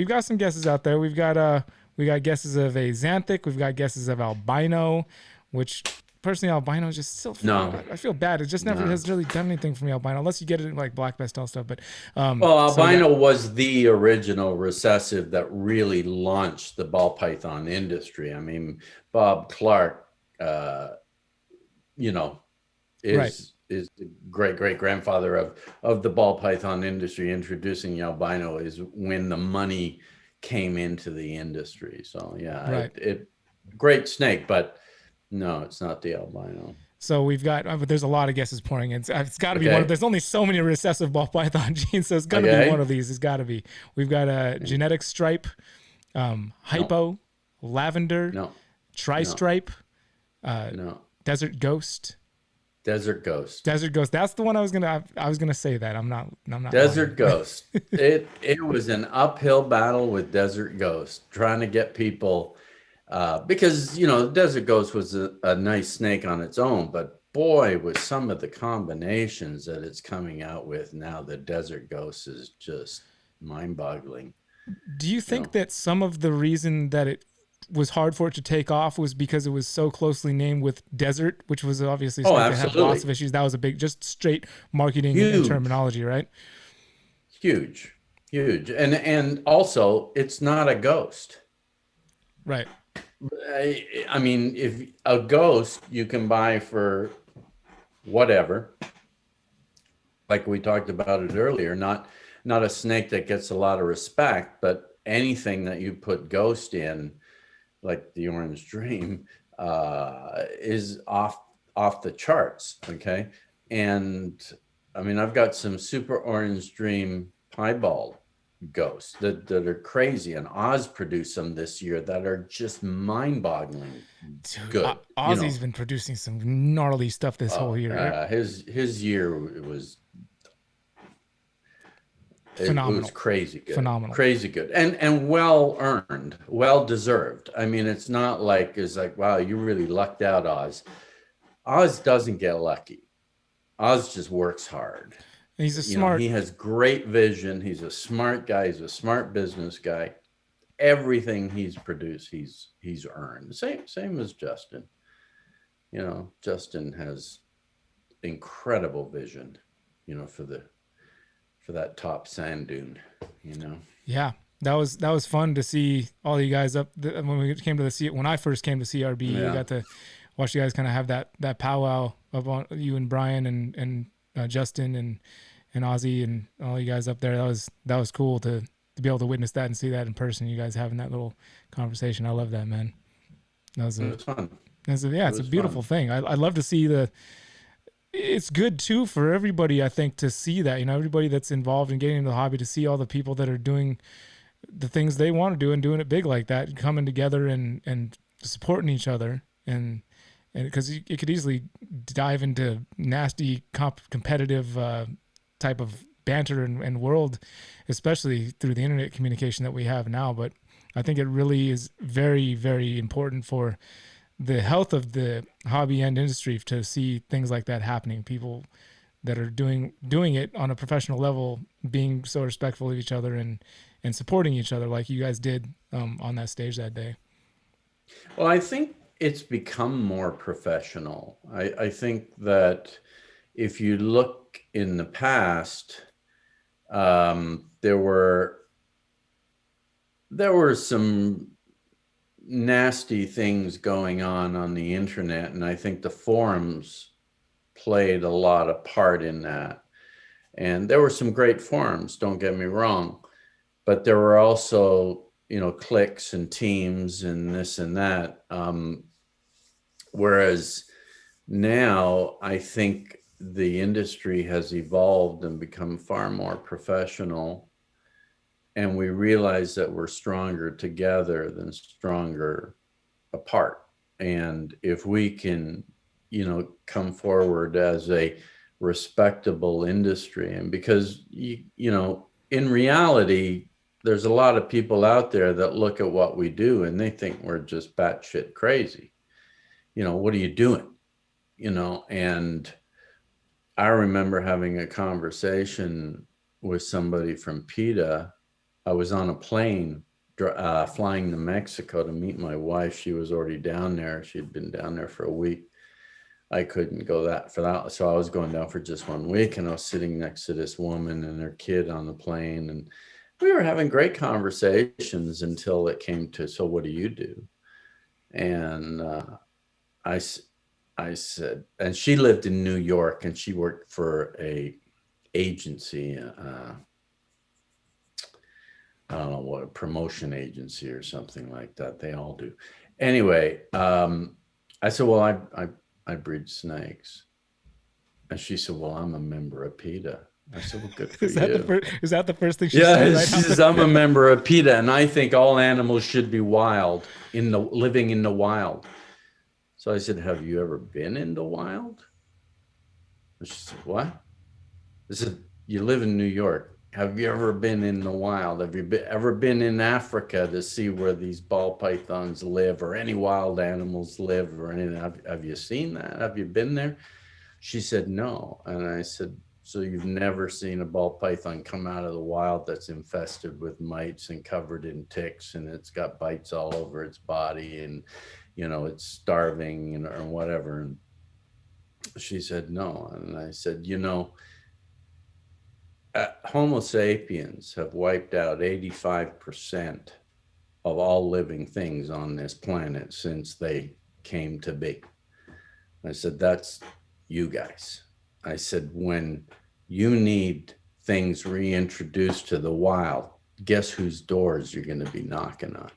got some guesses out there. We got guesses of Axanthic. We've got guesses of albino, which personally, albino is just still. No, I feel bad. It just never has really done anything for me, albino, unless you get it in like black pastel stuff. But albino was the original recessive that really launched the ball python industry. I mean, Bob Clark, is the great grandfather of the ball python industry. Introducing the albino is when the money came into the industry. So yeah, it great snake, but. No, it's not the albino. So we've got, but there's a lot of guesses pouring in. It's got to be one of, there's only so many recessive ball python genes, so it's going to be one of these. It's got to be. We've got a genetic stripe, hypo, lavender, tri-stripe, desert ghost. Desert ghost. That's the one I was gonna say that. I'm not. Desert ghost. It was an uphill battle with desert ghost, trying to get people. Because desert ghost was a nice snake on its own, but boy, with some of the combinations that it's coming out with now, the desert ghost is just mind-boggling. Do you think that some of the reason that it was hard for it to take off was because it was so closely named with desert, which was obviously something that had lots of issues? That was a big, just straight marketing and terminology, right? Huge, and also it's not a ghost, right? I mean, if a ghost you can buy for whatever, like we talked about it earlier, not a snake that gets a lot of respect, but anything that you put ghost in, like the Orange Dream, is off the charts. Okay. And I mean, I've got some super Orange Dream piebald ghosts that are crazy. And Oz produced some this year that are just mind-boggling Dude, good. Ozzy's been producing some gnarly stuff this whole year. His year it was Phenomenal. crazy good, Phenomenal. crazy good, and well earned, well deserved. I mean, it's not like it's like, wow, you really lucked out, Oz. Oz doesn't get lucky. Oz just works hard. He's a smart. He has great vision. He's a smart guy. He's a smart business guy. Everything he's produced, he's earned. Same as Justin. Justin has incredible vision. For that top sand dune. Yeah, that was fun to see all you guys up when we came to the when I first came to CRB. Yeah. We got to watch you guys kind of have that powwow of you and Brian and Justin and Ozzy and all you guys up there. That was cool to be able to witness that and see that in person. You guys having that little conversation. I love that, man. It was fun. It's a beautiful thing. I love to see it's good too for everybody, I think, to see that, everybody that's involved in getting into the hobby, to see all the people that are doing the things they want to do and doing it big like that, coming together and supporting each other. And because it could easily dive into nasty competitive type of banter and world, especially through the internet communication that we have now. But I think it really is very, very important for the health of the hobby and industry to see things like that happening. People that are doing it on a professional level, being so respectful of each other and supporting each other like you guys did on that stage that day. Well, I think it's become more professional. I think that if you look in the past, there were some nasty things going on the internet, and I think the forums played a lot of part in that. And there were some great forums, don't get me wrong, but there were also cliques and teams and this and that, whereas now I think the industry has evolved and become far more professional. And we realize that we're stronger together than stronger apart. And if we can, come forward as a respectable industry, and because, in reality, there's a lot of people out there that look at what we do and they think we're just batshit crazy. What are you doing? And I remember having a conversation with somebody from PETA. I was on a plane flying to Mexico to meet my wife. She was already down there. She'd been down there for a week. I couldn't go for that. So I was going down for just 1 week, and I was sitting next to this woman and her kid on the plane. And we were having great conversations until it came to, so what do you do? And I said, and she lived in New York and she worked for a agency, I don't know what, a promotion agency or something like that. They all do. Anyway, I said, well, I breed snakes. And she said, well, I'm a member of PETA. I said, well, good for you. Is that the first thing she said? Yeah, she says, I'm a member of PETA, and I think all animals should be wild, living in the wild. So I said, have you ever been in the wild? And she said, what? I said, you live in New York. Have you ever been in the wild? Have you ever been in Africa to see where these ball pythons live or any wild animals live or anything? Have you seen that? Have you been there? She said, no. And I said, so you've never seen a ball python come out of the wild that's infested with mites and covered in ticks, and it's got bites all over its body, and, it's starving, or whatever. And she said, no. And I said, Homo sapiens have wiped out 85% of all living things on this planet since they came to be. I said, that's you guys. I said, when you need things reintroduced to the wild, guess whose doors you're going to be knocking on?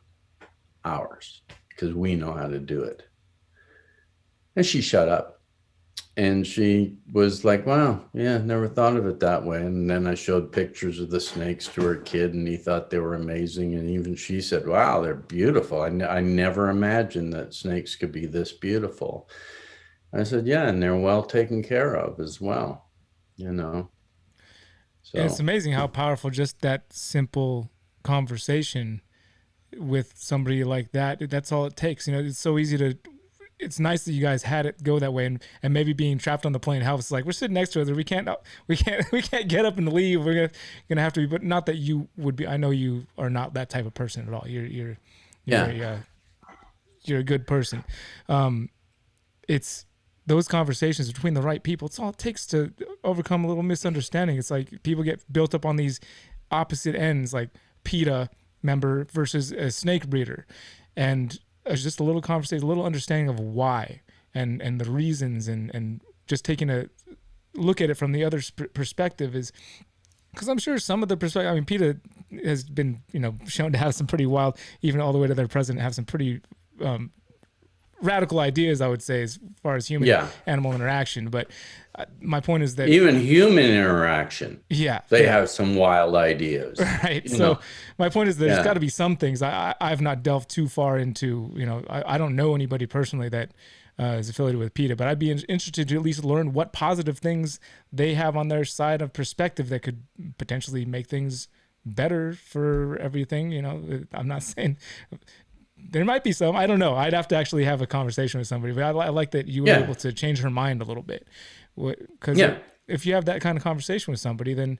Ours, because we know how to do it. And she shut up. And she was like, wow, yeah, never thought of it that way. And then I showed pictures of the snakes to her kid, and he thought they were amazing. And even she said, wow, they're beautiful. I never imagined that snakes could be this beautiful. I said, yeah, and they're well taken care of as well, you know. And it's So, amazing how powerful just that simple conversation with somebody like that. That's all it takes. You know, it's so easy to. It's nice that you guys had it go that way, and maybe being trapped on the plane helps. Like we're sitting next to each other, we can't get up and leave. We're gonna have to be, but not that you would be. I know you are not that type of person at all. You're yeah, you're a good person. It's those conversations between the right people. It's all it takes to overcome a little misunderstanding. It's like people get built up on these opposite ends, like PETA member versus a snake breeder, and it's just a little conversation, a little understanding of why and the reasons, and just taking a look at it from the other perspective is because I'm sure some of the perspective. I mean, PETA has been shown to have some pretty wild, even all the way to their president, have some pretty radical ideas, I would say, as far as human yeah. animal interaction. But my point is that, Even human interaction, yeah, they yeah, have some wild ideas, right. you So know. my point is there's got Yeah, to be some things I've not delved too far into. I don't know anybody personally that is affiliated with PETA, but I'd be interested to at least learn what positive things they have on their side of perspective that could potentially make things better for everything. I'm not saying there might be some. I don't know. I'd have to actually have a conversation with somebody. But I like that you were yeah, able to change her mind a little bit, because yeah, if you have that kind of conversation with somebody, then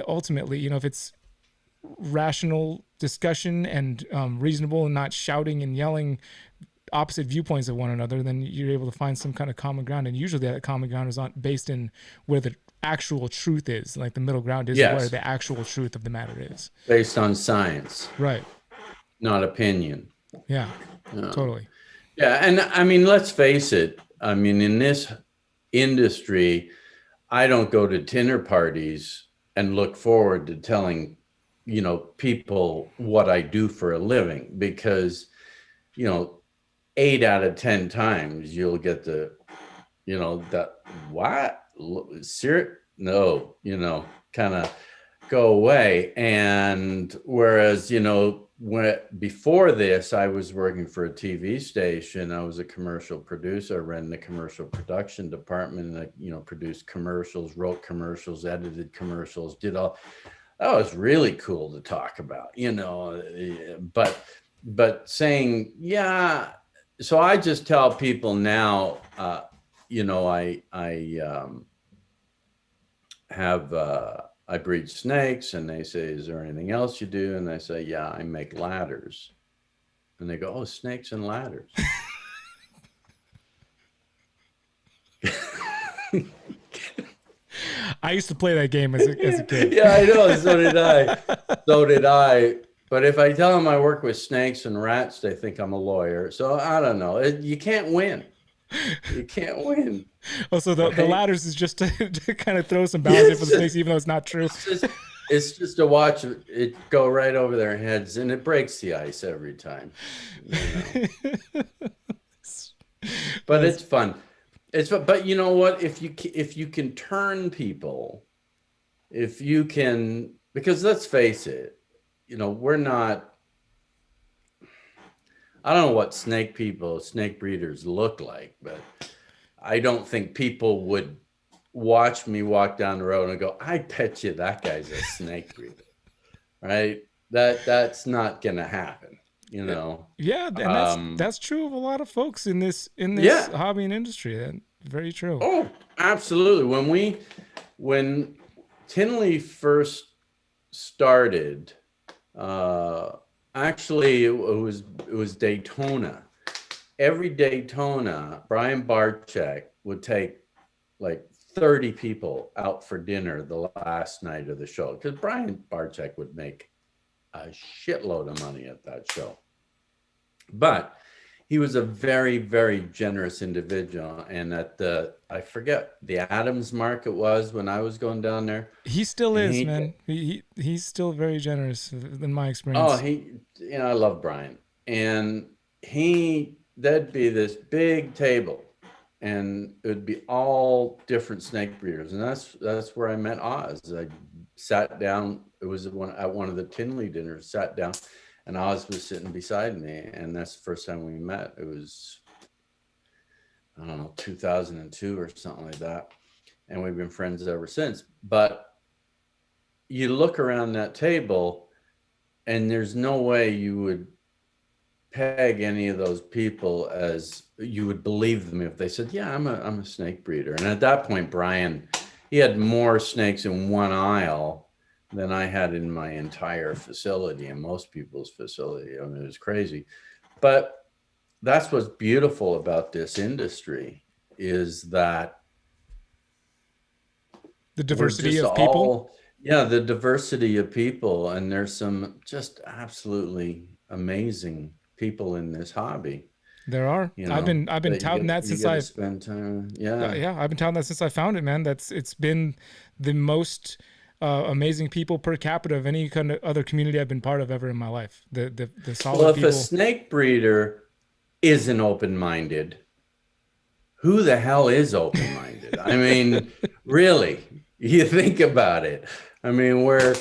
ultimately, if it's rational discussion and reasonable and not shouting and yelling opposite viewpoints of one another, then you're able to find some kind of common ground. And usually that common ground is not based in where the actual truth is. Like the middle ground is where yes. the actual truth of the matter is. Based on science, Right. not opinion. Yeah. Um, Totally. yeah, and I mean, let's face it. I mean, in this industry, I don't go to dinner parties and look forward to telling, people what I do for a living because, you know, 8 out of 10 times you'll get that what serious no, kind of go away. And whereas, when before this, I was working for a TV station. I was a commercial producer. I ran the commercial production department, and I, produced commercials, wrote commercials, edited commercials, did all. That was really cool to talk about, but saying, yeah. So I just tell people now, I breed snakes, and they say, is there anything else you do? And I say, yeah, I make ladders. And they go, oh, snakes and ladders. I used to play that game as a kid. Yeah, I know. So did I. So did I. But if I tell them I work with snakes and rats, they think I'm a lawyer. So I don't know. You can't win. You can't win. Also, the Right? ladders is just to kind of throw some balance in for the Yes. snakes, even though it's not true. It's just to watch it go right over their heads, and it breaks the ice every time. But it's fun. But you know what? If you can turn people, if you can, because let's face it, we're not. I don't know what snake breeders look like, but I don't think people would watch me walk down the road and go, I bet you that guy's a snake breeder, right? That's not gonna happen, you know. Yeah, and that's true of a lot of folks in this Yeah. hobby and industry. That very true. Oh, absolutely. When Tinley first started, actually it was Daytona. Every Daytona, Brian Barczyk would take like 30 people out for dinner the last night of the show, because Brian Barczyk would make a shitload of money at that show. But he was a very, very generous individual. And I forget the Adams Market was when I was going down there. He still And is, man. He's still very generous in my experience. I love Brian. And there'd be this big table, and it would be all different snake breeders. And that's where I met Oz. I sat down, it was at one of the Tinley dinners, sat down, and Oz was sitting beside me. And that's the first time we met. It was, I don't know, 2002 or something like that. And we've been friends ever since. But you look around that table, and there's no way you would peg any of those people as you would believe them if they said, yeah, I'm a snake breeder. And at that point, Brian, he had more snakes in one aisle than I had in my entire facility and most people's facility. I mean, it was crazy. But that's what's beautiful about this industry, is that the diversity of people. Yeah, the diversity of people. And there's some just absolutely amazing people in this hobby. There are. You know, I've been touting that since I spend time. yeah, I've been touting that since I found it, man. It's been the most amazing people per capita of any kind of other community I've been part of ever in my life. The solid Well, if people. a snake breeder isn't open-minded, who the hell is open-minded? I mean, really, you think about it. I mean, we're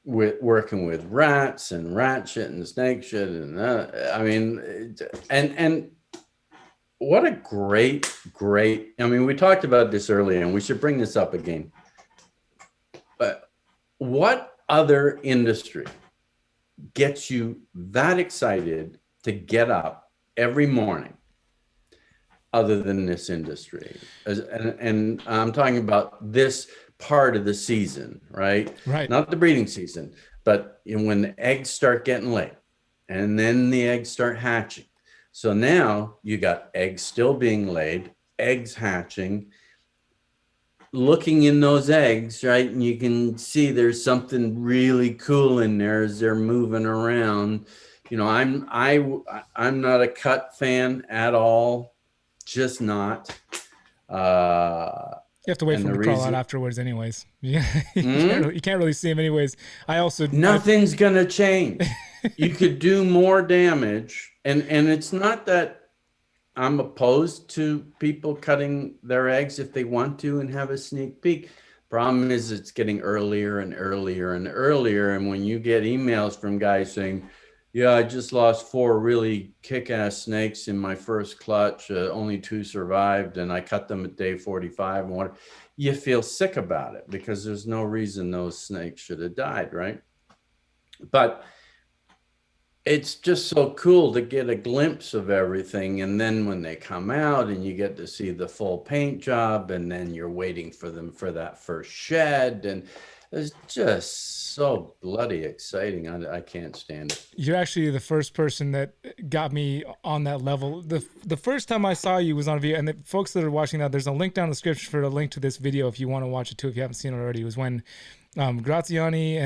working with rats and rat shit and snake shit, and I mean, and what a great. I mean, we talked about this earlier, and we should bring this up again. But what other industry gets you that excited to get up every morning other than this industry? And I'm talking about this part of the season, right? Right. Not the breeding season, but when the eggs start getting laid and then the eggs start hatching. So now you got eggs still being laid, eggs hatching, looking in those eggs, right? And you can see there's something really cool in there as they're moving around. You know, I'm not a cut fan at all, just not. You have to wait for them to crawl out afterwards, anyways. Yeah, you can't really see them, anyways. Nothing's gonna change. You could do more damage, and it's not that I'm opposed to people cutting their eggs if they want to and have a sneak peek. Problem is, it's getting earlier and earlier and earlier, and when you get emails from guys saying, yeah, I just lost 4 really kick-ass snakes in my first clutch. Only 2 survived, and I cut them at day 45. And what, you feel sick about it because there's no reason those snakes should have died, right? But it's just so cool to get a glimpse of everything. And then when they come out and you get to see the full paint job, and then you're waiting for them for that first shed, and it's just so bloody exciting. I can't stand it. You're actually the first person that got me on that level. The first time I saw you was on a video, and the folks that are watching that, there's a link down in the description for a link to this video if you want to watch it too, if you haven't seen it already. It was when Graziani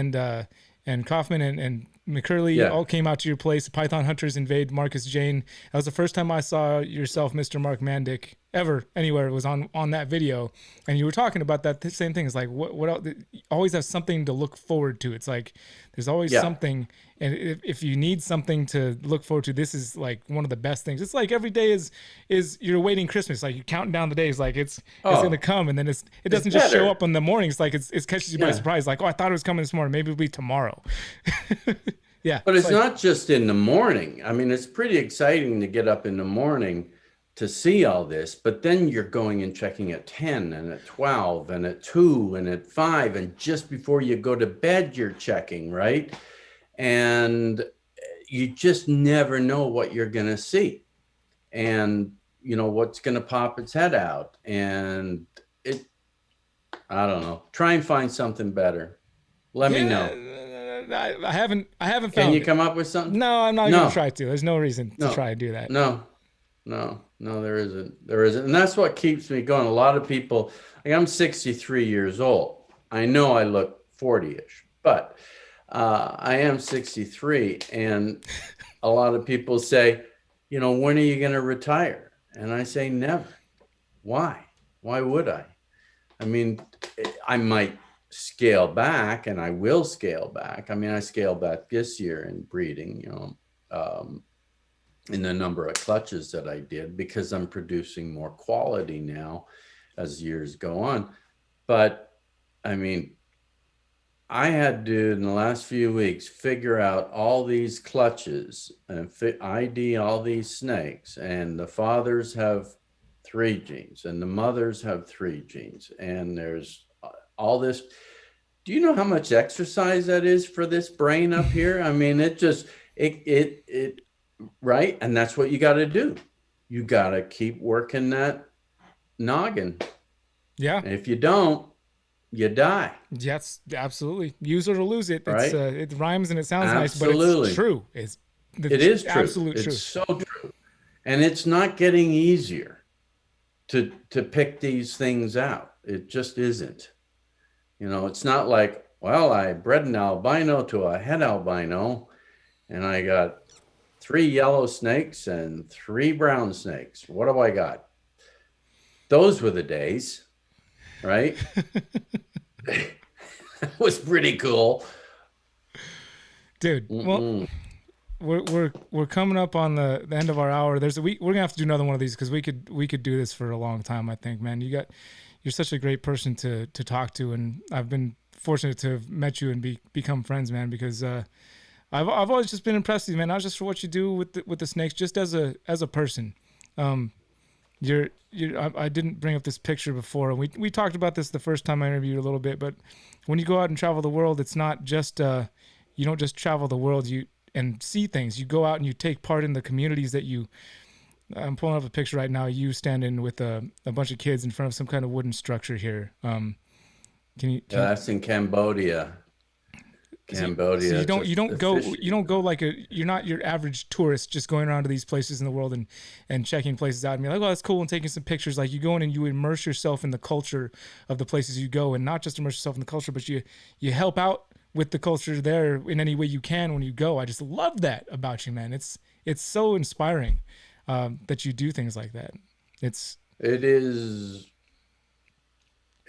and Kaufman and McCurley all came out to your place. Python Hunters invade Markus Jayne. That was the first time I saw yourself, Mr. Mark Mandic, ever anywhere. It was on that video, and you were talking about that same thing. It's like what else? You always have something to look forward to. It's like there's always something, and if you need something to look forward to, this is like one of the best things. It's like every day is you're waiting Christmas. Like you're counting down the days. Like it's gonna come, and then it doesn't just show up in the morning. It's like it catches you by surprise. Like, oh, I thought it was coming this morning. Maybe it'll be tomorrow. Yeah, but it's like, not just in the morning. I mean, it's pretty exciting to get up in the morning to see all this, but then you're going and checking at 10 and at 12 and at 2 and at 5, and just before you go to bed you're checking, right? And you just never know what you're going to see, and you know what's going to pop its head out. And I don't know, try and find something better. Let me know. I haven't found. Can you come up with something? No, I'm not going to try to. There's no reason to try and do that. No, there isn't. And that's what keeps me going. A lot of people, like, I'm 63 years old. I know I look 40-ish, but I am 63. And a lot of people say, you know, when are you going to retire? And I say, never. Why? Why would I? I mean, I might scale back, and I will scale back. I mean, I scaled back this year in breeding, you know, in the number of clutches that I did, because I'm producing more quality now as years go on. But I mean, I had to, in the last few weeks, figure out all these clutches and ID all these snakes. And the fathers have 3 genes and the mothers have 3 genes. And there's all this. Do you know how much exercise that is for this brain up here? I mean, it right. And that's what you got to do. You got to keep working that noggin. Yeah. And if you don't, you die. Yes, absolutely. Use it or lose it. Right? It rhymes and it sounds Absolutely. nice, but it's true. It is true. Absolute it's truth. So true. And it's not getting easier to pick these things out. It just isn't. You know, it's not like, well, I bred an albino to a head albino and I got 3 yellow snakes and 3 brown snakes. What do I got? Those were the days, right? That was pretty cool. Dude, well, we're coming up on the end of our hour. We're gonna have to do another one of these because we could do this for a long time. I think, man, you're such a great person to talk to, and I've been fortunate to have met you and become friends, man. Because I've always just been impressed with you, man. Not just for what you do with the snakes, just as a person. I didn't bring up this picture before, and we talked about this the first time I interviewed you a little bit. But when you go out and travel the world, it's not just you don't just travel the world and see things. You go out and you take part in the communities that you. I'm pulling up a picture right now. You standing with a bunch of kids in front of some kind of wooden structure here. That's in Cambodia. Cambodia. So you don't go like you're not your average tourist just going around to these places in the world and checking places out and be like, oh, that's cool, and taking some pictures. Like, you go in and you immerse yourself in the culture of the places you go, and not just immerse yourself in the culture, but you help out with the culture there in any way you can when you go. I just love that about you, man. It's so inspiring that you do things like that.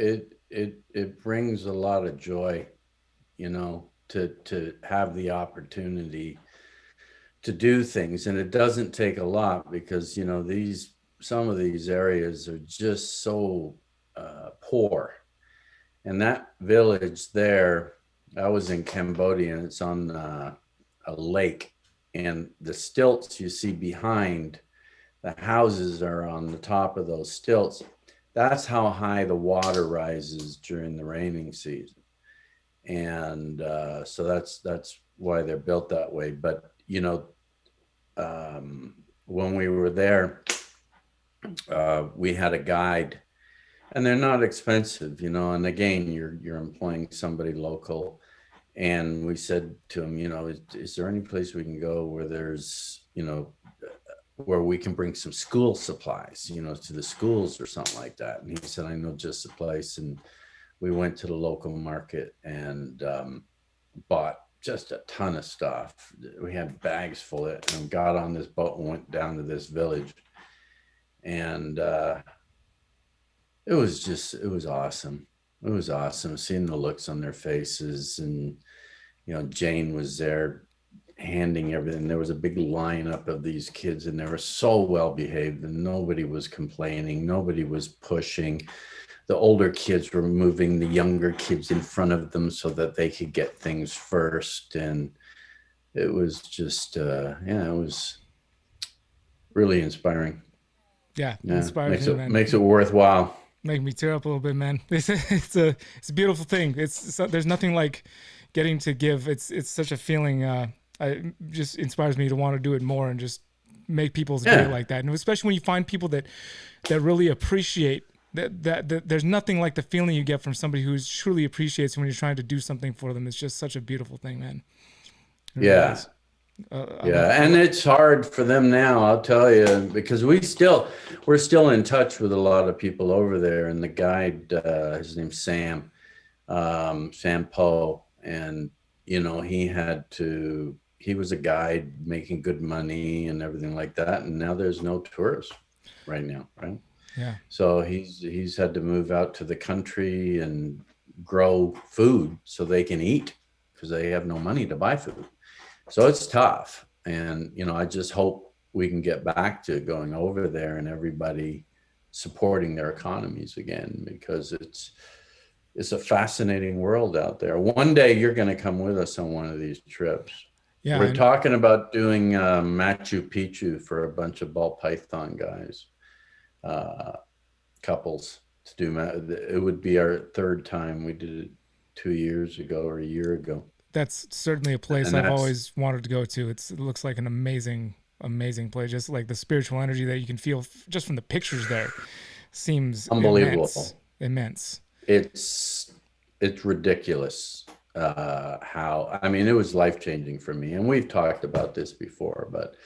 It brings a lot of joy, you know, to have the opportunity to do things. And it doesn't take a lot, because, you know, some of these areas are just so poor. And that village there, I was in Cambodia, and it's on a lake, and the stilts you see behind the houses are on the top of those stilts. That's how high the water rises during the raining season. And so that's why they're built that way. But, you know, when we were there, we had a guide, and they're not expensive, you know, and again, you're employing somebody local. And we said to him, you know, is there any place we can go where there's, you know, where we can bring some school supplies, you know, to the schools or something like that? And he said, I know just a place. And we went to the local market and bought just a ton of stuff. We had bags full of it, and got on this boat and went down to this village. And it was awesome. It was awesome seeing the looks on their faces. And, you know, Jayne was there handing everything. There was a big lineup of these kids, and they were so well behaved, and nobody was complaining. Nobody was pushing. The older kids were moving the younger kids in front of them so that they could get things first. And it was just, it was really inspiring. Yeah. Inspiring. Makes it worthwhile. Make me tear up a little bit, man. It's a beautiful thing. There's nothing like getting to give. It's such a feeling. It just inspires me to want to do it more and just make people's day like that. And especially when you find people that really appreciate that there's nothing like the feeling you get from somebody who truly appreciates when you're trying to do something for them. It's just such a beautiful thing, man. It really and it's hard for them now, I'll tell you, because we're still in touch with a lot of people over there. And the guide, his name's Sam Poe, and, you know, he was a guide making good money and everything like that. And now there's no tourists right now, right? Yeah. So he's had to move out to the country and grow food so they can eat, because they have no money to buy food. So it's tough. And, you know, I just hope we can get back to going over there and everybody supporting their economies again, because it's a fascinating world out there. One day you're going to come with us on one of these trips. Yeah, We're talking about doing Machu Picchu for a bunch of ball python guys, couples to do. It would be our third time. We did it 2 years ago or a year ago. That's certainly a place And I've always wanted to go to. It looks like an amazing place. Just like the spiritual energy that you can feel just from the pictures there seems unbelievable, immense. It's ridiculous. How, I mean, it was life-changing for me, and we've talked about this before, but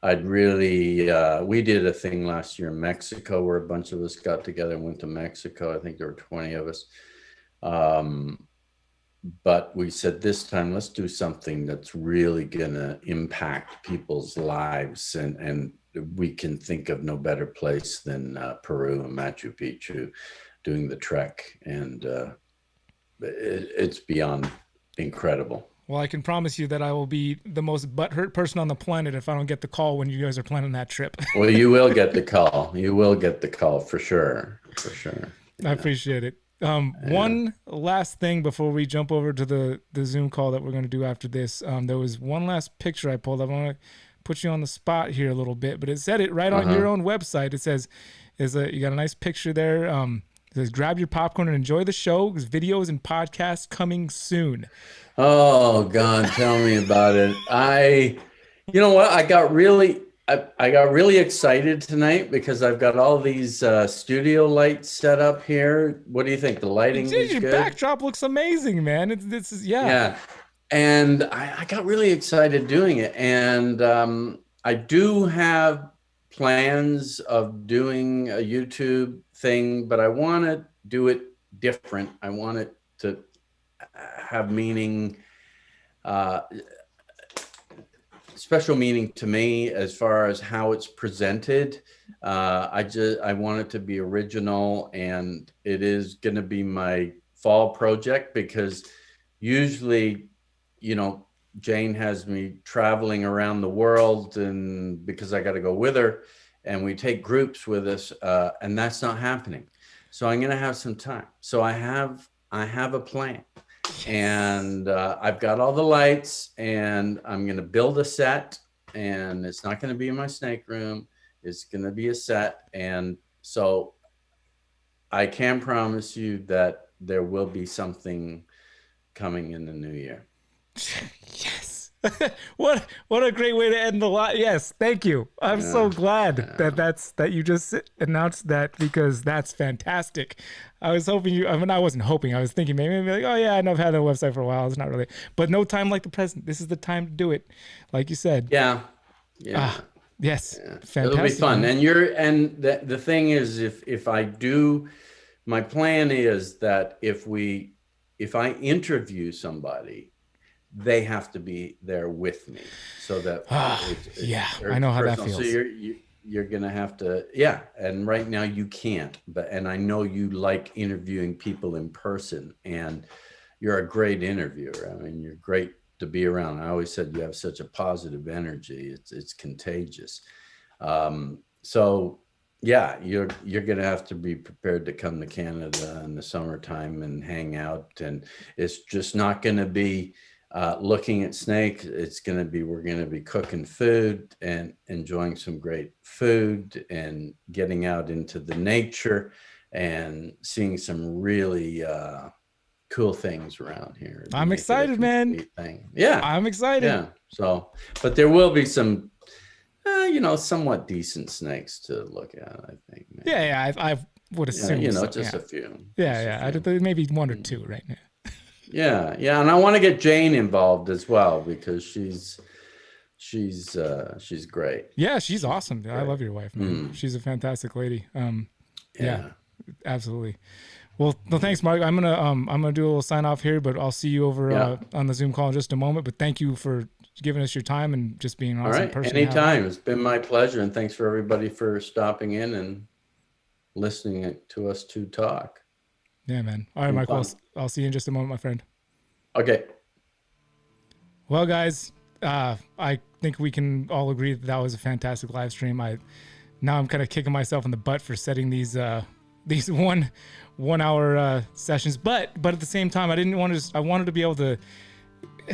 I'd really, we did a thing last year in Mexico where a bunch of us got together and went to Mexico. I think there were 20 of us. But we said this time, let's do something that's really gonna impact people's lives, and we can think of no better place than Peru and Machu Picchu, doing the trek, and it's beyond incredible. Well, I can promise you that I will be the most butthurt person on the planet if I don't get the call when you guys are planning that trip. Well, you will get the call. You will get the call for sure. For sure. I appreciate it. One last thing before we jump over to the Zoom call that we're going to do after this. There was one last picture I pulled up. I want to put you on the spot here a little bit, but it said it right on your own website. It says, you got a nice picture there. It says, grab your popcorn and enjoy the show. There's videos and podcasts coming soon. Oh God, tell me about it. You know what? I got really excited tonight because I've got all these studio lights set up here. What do you think? The lighting is good? Your backdrop looks amazing, man. Yeah. And I got really excited doing it. And I do have plans of doing a YouTube thing, but I want to do it different. I want it to have meaning, special meaning to me as far as how it's presented. I want it to be original, and it is going to be my fall project, because usually, you know, Jane has me traveling around the world, and because I got to go with her, and we take groups with us, and that's not happening. So I'm going to have some time. So I have a plan. And I've got all the lights, and I'm going to build a set, and it's not going to be in my snake room. It's going to be a set. And so I can promise you that there will be something coming in the new year. Yes. What a great way to end the lot. Yes. Thank you. I'm so glad that you just announced that, because that's fantastic. I was hoping I wasn't hoping. I was thinking maybe like, oh yeah, I know I've had a website for a while. It's not really, but no time like the present. This is the time to do it. Like you said. Yeah. Yes. Yeah. Fantastic. It'll be fun. And the thing is, if I do, my plan is that if I interview somebody, they have to be there with me, so that I know how that feels. So you're gonna have to, and right now you can't, and I know you like interviewing people in person, and you're a great interviewer. I mean, you're great to be around. I always said you have such a positive energy. It's contagious. So yeah, you're gonna have to be prepared to come to Canada in the summertime and hang out, and it's just not gonna be looking at snakes. We're going to be cooking food and enjoying some great food, and getting out into the nature and seeing some really cool things around here. I'm excited, man. Yeah. I'm excited. Yeah. So, but there will be some, somewhat decent snakes to look at, I think. Maybe. Yeah. I would assume. Just a few. Yeah. Maybe one or two right now. Yeah, and I want to get Jane involved as well, because she's great. Yeah, she's awesome. I love your wife, man. She's a fantastic lady. Yeah, absolutely. Well, thanks, Mark. I'm gonna do a little sign off here, but I'll see you over on the Zoom call in just a moment. But thank you for giving us your time and just being an awesome person. Anytime. It's been my pleasure, and thanks for everybody for stopping in and listening to us two talk. Yeah, man. All right, Mark. I'll see you in just a moment, my friend. Okay. Well, guys, I think we can all agree that was a fantastic live stream. Now I'm kind of kicking myself in the butt for setting these 1 hour sessions, but at the same time, I wanted to be able to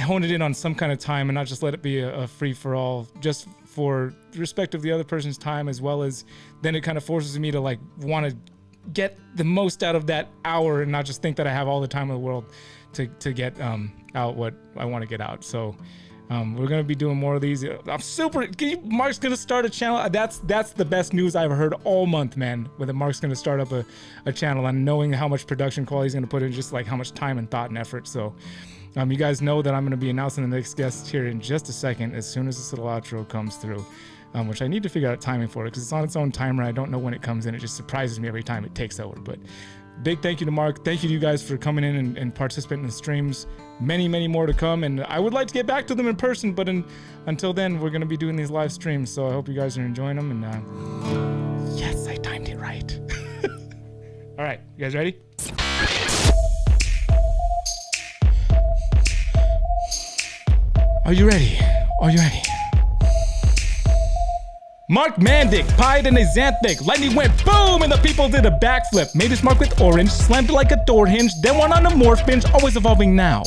hone it in on some kind of time and not just let it be a free for all, just for respect of the other person's time, as well as then it kind of forces me to like want to get the most out of that hour and not just think that I have all the time in the world to get out what I want to get out. So we're gonna be doing more of these. I'm super. Mark's gonna start a channel. That's the best news I've heard all month, man. Whether Mark's gonna start up a channel and knowing how much production quality he's gonna put in, just like how much time and thought and effort. So you guys know that I'm gonna be announcing the next guest here in just a second, as soon as this little outro comes through. Which I need to figure out timing for it because it's on its own timer. I don't know when it comes in. It just surprises me every time it takes over. But big thank you to Mark. Thank you to you guys for coming in and participating in the streams. Many, many more to come. And I would like to get back to them in person, but until then, we're going to be doing these live streams. So I hope you guys are enjoying them. And yes, I timed it right. All right, you guys ready? Are you ready? Are you ready? Mark Mandic pied an Axanthic. Lightning went boom and the people did a backflip. Made his mark with orange, slammed it like a door hinge, then went on a morph binge, always evolving now.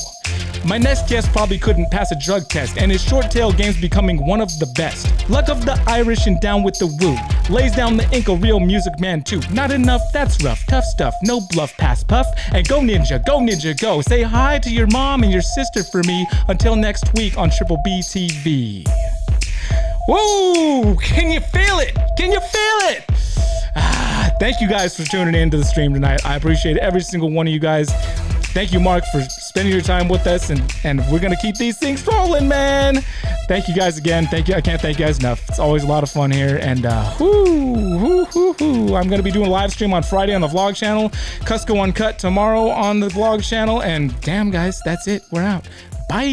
My next guest probably couldn't pass a drug test, and his short tail game's becoming one of the best. Luck of the Irish and down with the woo. Lays down the ink, a real music man too. Not enough, that's rough, tough stuff, no bluff, pass puff. And go ninja, go. Say hi to your mom and your sister for me. Until next week on Triple B TV. Whoa! Can you feel it? Can you feel it? Thank you guys for tuning in to the stream tonight. I appreciate every single one of you guys. Thank you, Mark, for spending your time with us, and we're gonna keep these things rolling, man. Thank you guys again. Thank you. I can't thank you guys enough. It's always a lot of fun here, and I'm gonna be doing a live stream on Friday on the vlog channel, Cusco Uncut tomorrow on the vlog channel, and damn, guys, that's it. We're out. Bye.